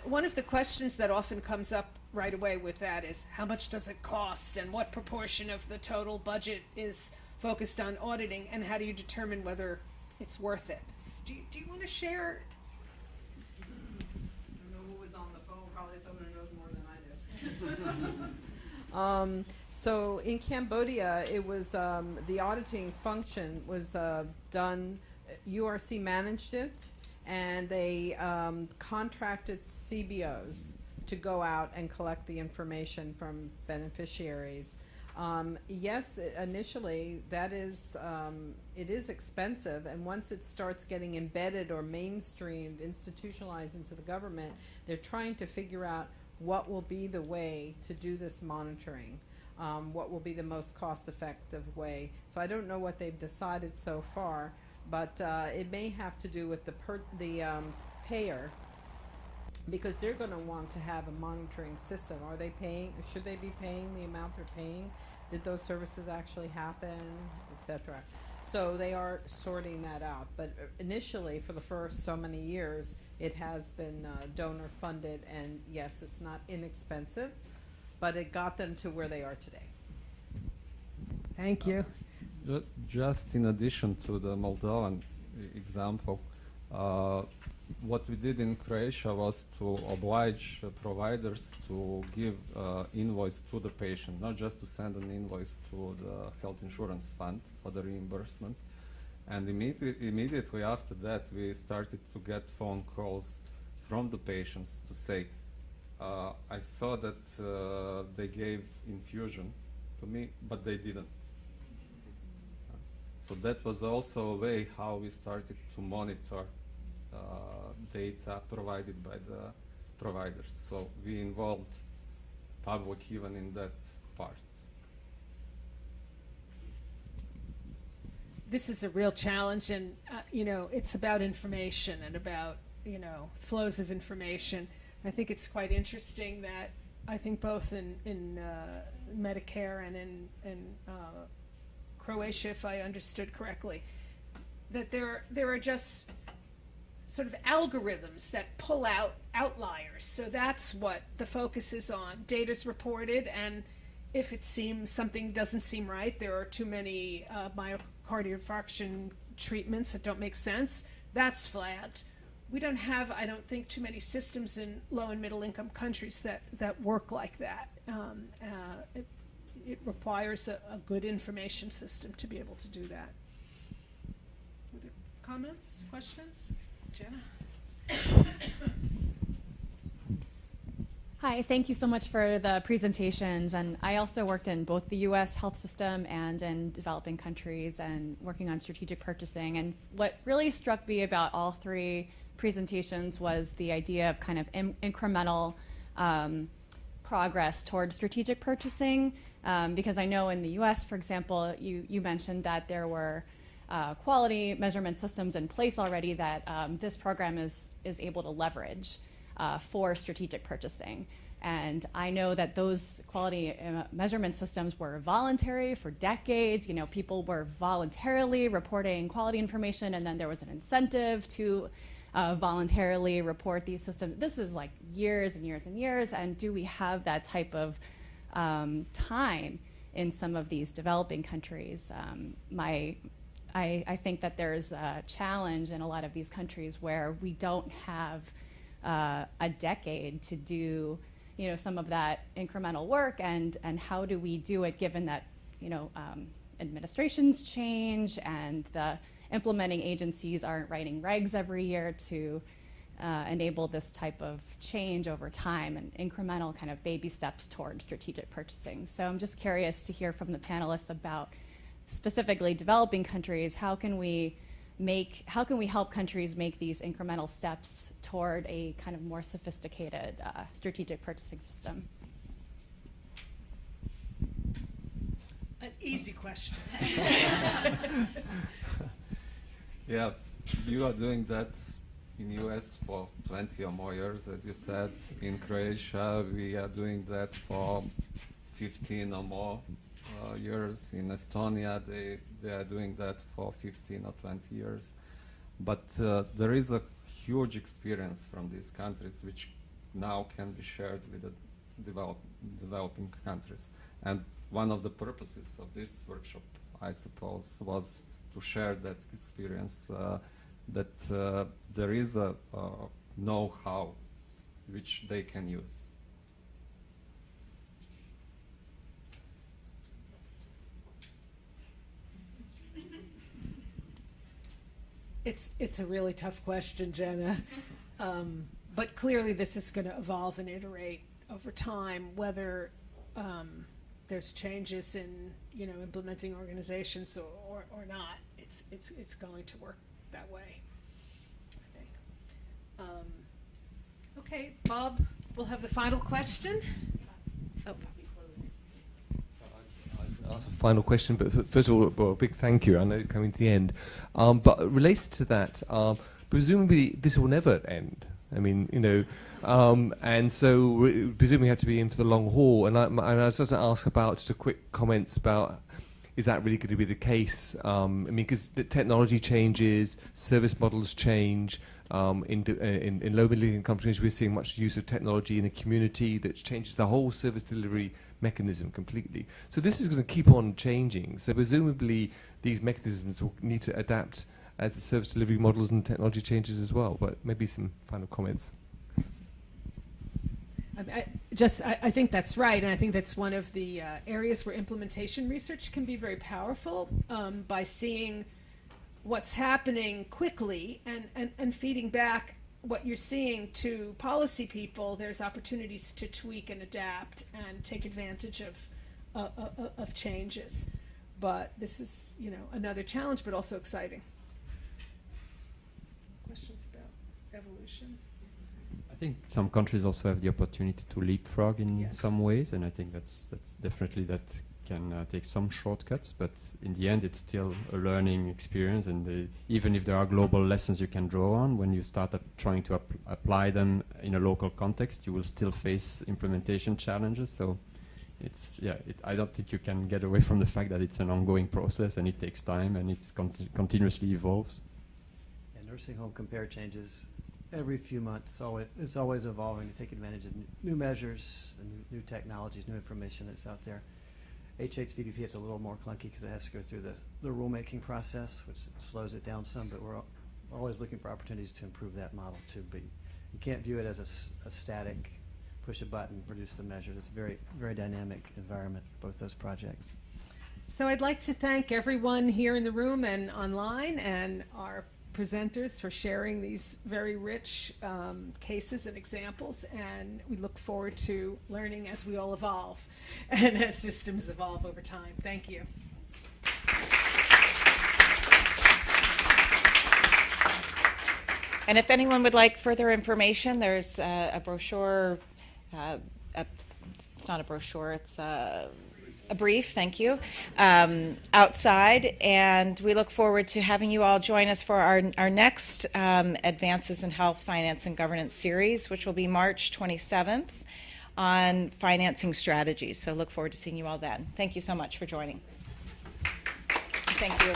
One of the questions that often comes up right away with that is, how much does it cost, and what proportion of the total budget is focused on auditing, and how do you determine whether it's worth it? Do you want to share? I don't know who was on the phone. Probably someone who knows more than I do. So in Cambodia, it was the auditing function was done. URC managed it, and they contracted CBOs to go out and collect the information from beneficiaries. Yes, initially that is it is expensive, and once it starts getting embedded or mainstreamed, institutionalized into the government, they're trying to figure out what will be the way to do this monitoring, what will be the most cost-effective way. So I don't know what they've decided so far, but it may have to do with the payer, because they're going to want to have a monitoring system. Are they paying? Should they be paying the amount they're paying? Did those services actually happen, etc.? So they are sorting that out. But initially, for the first so many years, it has been donor funded, and yes, it's not inexpensive, but it got them to where they are today. Thank you. Just in addition to the Moldovan example, what we did in Croatia was to oblige providers to give invoice to the patient, not just to send an invoice to the Health Insurance Fund for the reimbursement. And immediately after that, we started to get phone calls from the patients to say, I saw that they gave infusion to me, but they didn't. So that was also a way how we started to monitor data provided by the providers. So we involved public even in that part. This is a real challenge, and it's about information and about flows of information. I think it's quite interesting that I think both in Medicare and in Croatia, if I understood correctly, that there are just sort of algorithms that pull out outliers. So that's what the focus is on. Data's reported, and if it seems something doesn't seem right, there are too many myocardial infarction treatments that don't make sense, that's flagged. We don't have, I don't think, too many systems in low and middle income countries that work like that. it requires a good information system to be able to do that. Other comments, questions? Jenna? Hi, thank you so much for the presentations. And I also worked in both the U.S. health system and in developing countries and working on strategic purchasing. And what really struck me about all three presentations was the idea of kind of incremental progress towards strategic purchasing. Because I know in the U.S., for example, you mentioned that there were quality measurement systems in place already that this program is able to leverage for strategic purchasing. And I know that those quality measurement systems were voluntary for decades. You know, people were voluntarily reporting quality information, and then there was an incentive to voluntarily report these systems. This is like years and years and years, and do we have that type of time in some of these developing countries? I think that there's a challenge in a lot of these countries where we don't have a decade to do, you know, some of that incremental work, and how do we do it given that, you know, administrations change and the implementing agencies aren't writing regs every year to enable this type of change over time and incremental kind of baby steps towards strategic purchasing. So I'm just curious to hear from the panelists about specifically developing countries. How can we help countries make these incremental steps toward a kind of more sophisticated strategic purchasing system? An easy question. Yeah, you are doing that in US for 20 or more years, as you said. In Croatia, we are doing that for 15 or more years. In Estonia, they are doing that for 15 or 20 years. But there is a huge experience from these countries which now can be shared with the developing countries. And one of the purposes of this workshop, I suppose, was to share that experience, that there is a know-how which they can use. It's a really tough question, Jenna. But clearly this is going to evolve and iterate over time, whether there's changes in, you know, implementing organizations or not. It's going to work that way, I think. Okay, Bob, we'll have the final question. Oh. Ask a final question, but first of all, well, a big thank you. I know you're coming to the end, but related to that, presumably this will never end. I mean, you know, and so presumably we have to be in for the long haul. And I was just going to ask about just a quick comments about, is that really going to be the case? I mean, because the technology changes, service models change. In low middle income countries, we're seeing much use of technology in a community that changes the whole service delivery mechanism completely. So this is going to keep on changing. So presumably these mechanisms will need to adapt as the service delivery models and technology changes as well. But maybe some final comments. I think that's right, and I think that's one of the areas where implementation research can be very powerful, by seeing what's happening quickly and feeding back what you're seeing to policy people. There's opportunities to tweak and adapt and take advantage of changes. But this is, you know, another challenge, but also exciting. Questions about evolution? I think some countries also have the opportunity to leapfrog in Yes. some ways, and I think that's definitely that can take some shortcuts, but in the end it's still a learning experience, and even if there are global lessons you can draw on, when you start trying to apply them in a local context, you will still face implementation challenges. So it's, yeah, I don't think you can get away from the fact that it's an ongoing process and it takes time and it's continuously evolves. Yeah, nursing home compare changes every few months, so it's always evolving to take advantage of new measures and new technologies, new information that's out there. HHVDP, it's a little more clunky because it has to go through the rulemaking process, which slows it down some, but we're always looking for opportunities to improve that model too. But you can't view it as a static push a button, produce the measures. It's a very, very dynamic environment for both those projects. So I'd like to thank everyone here in the room and online and our presenters for sharing these very rich cases and examples, and we look forward to learning as we all evolve and as systems evolve over time. Thank you. And if anyone would like further information, there's a brochure. It's not a brochure, it's a brief, thank you, outside. And we look forward to having you all join us for our next Advances in Health, Finance, and Governance series, which will be March 27th on financing strategies. So look forward to seeing you all then. Thank you so much for joining. Thank you.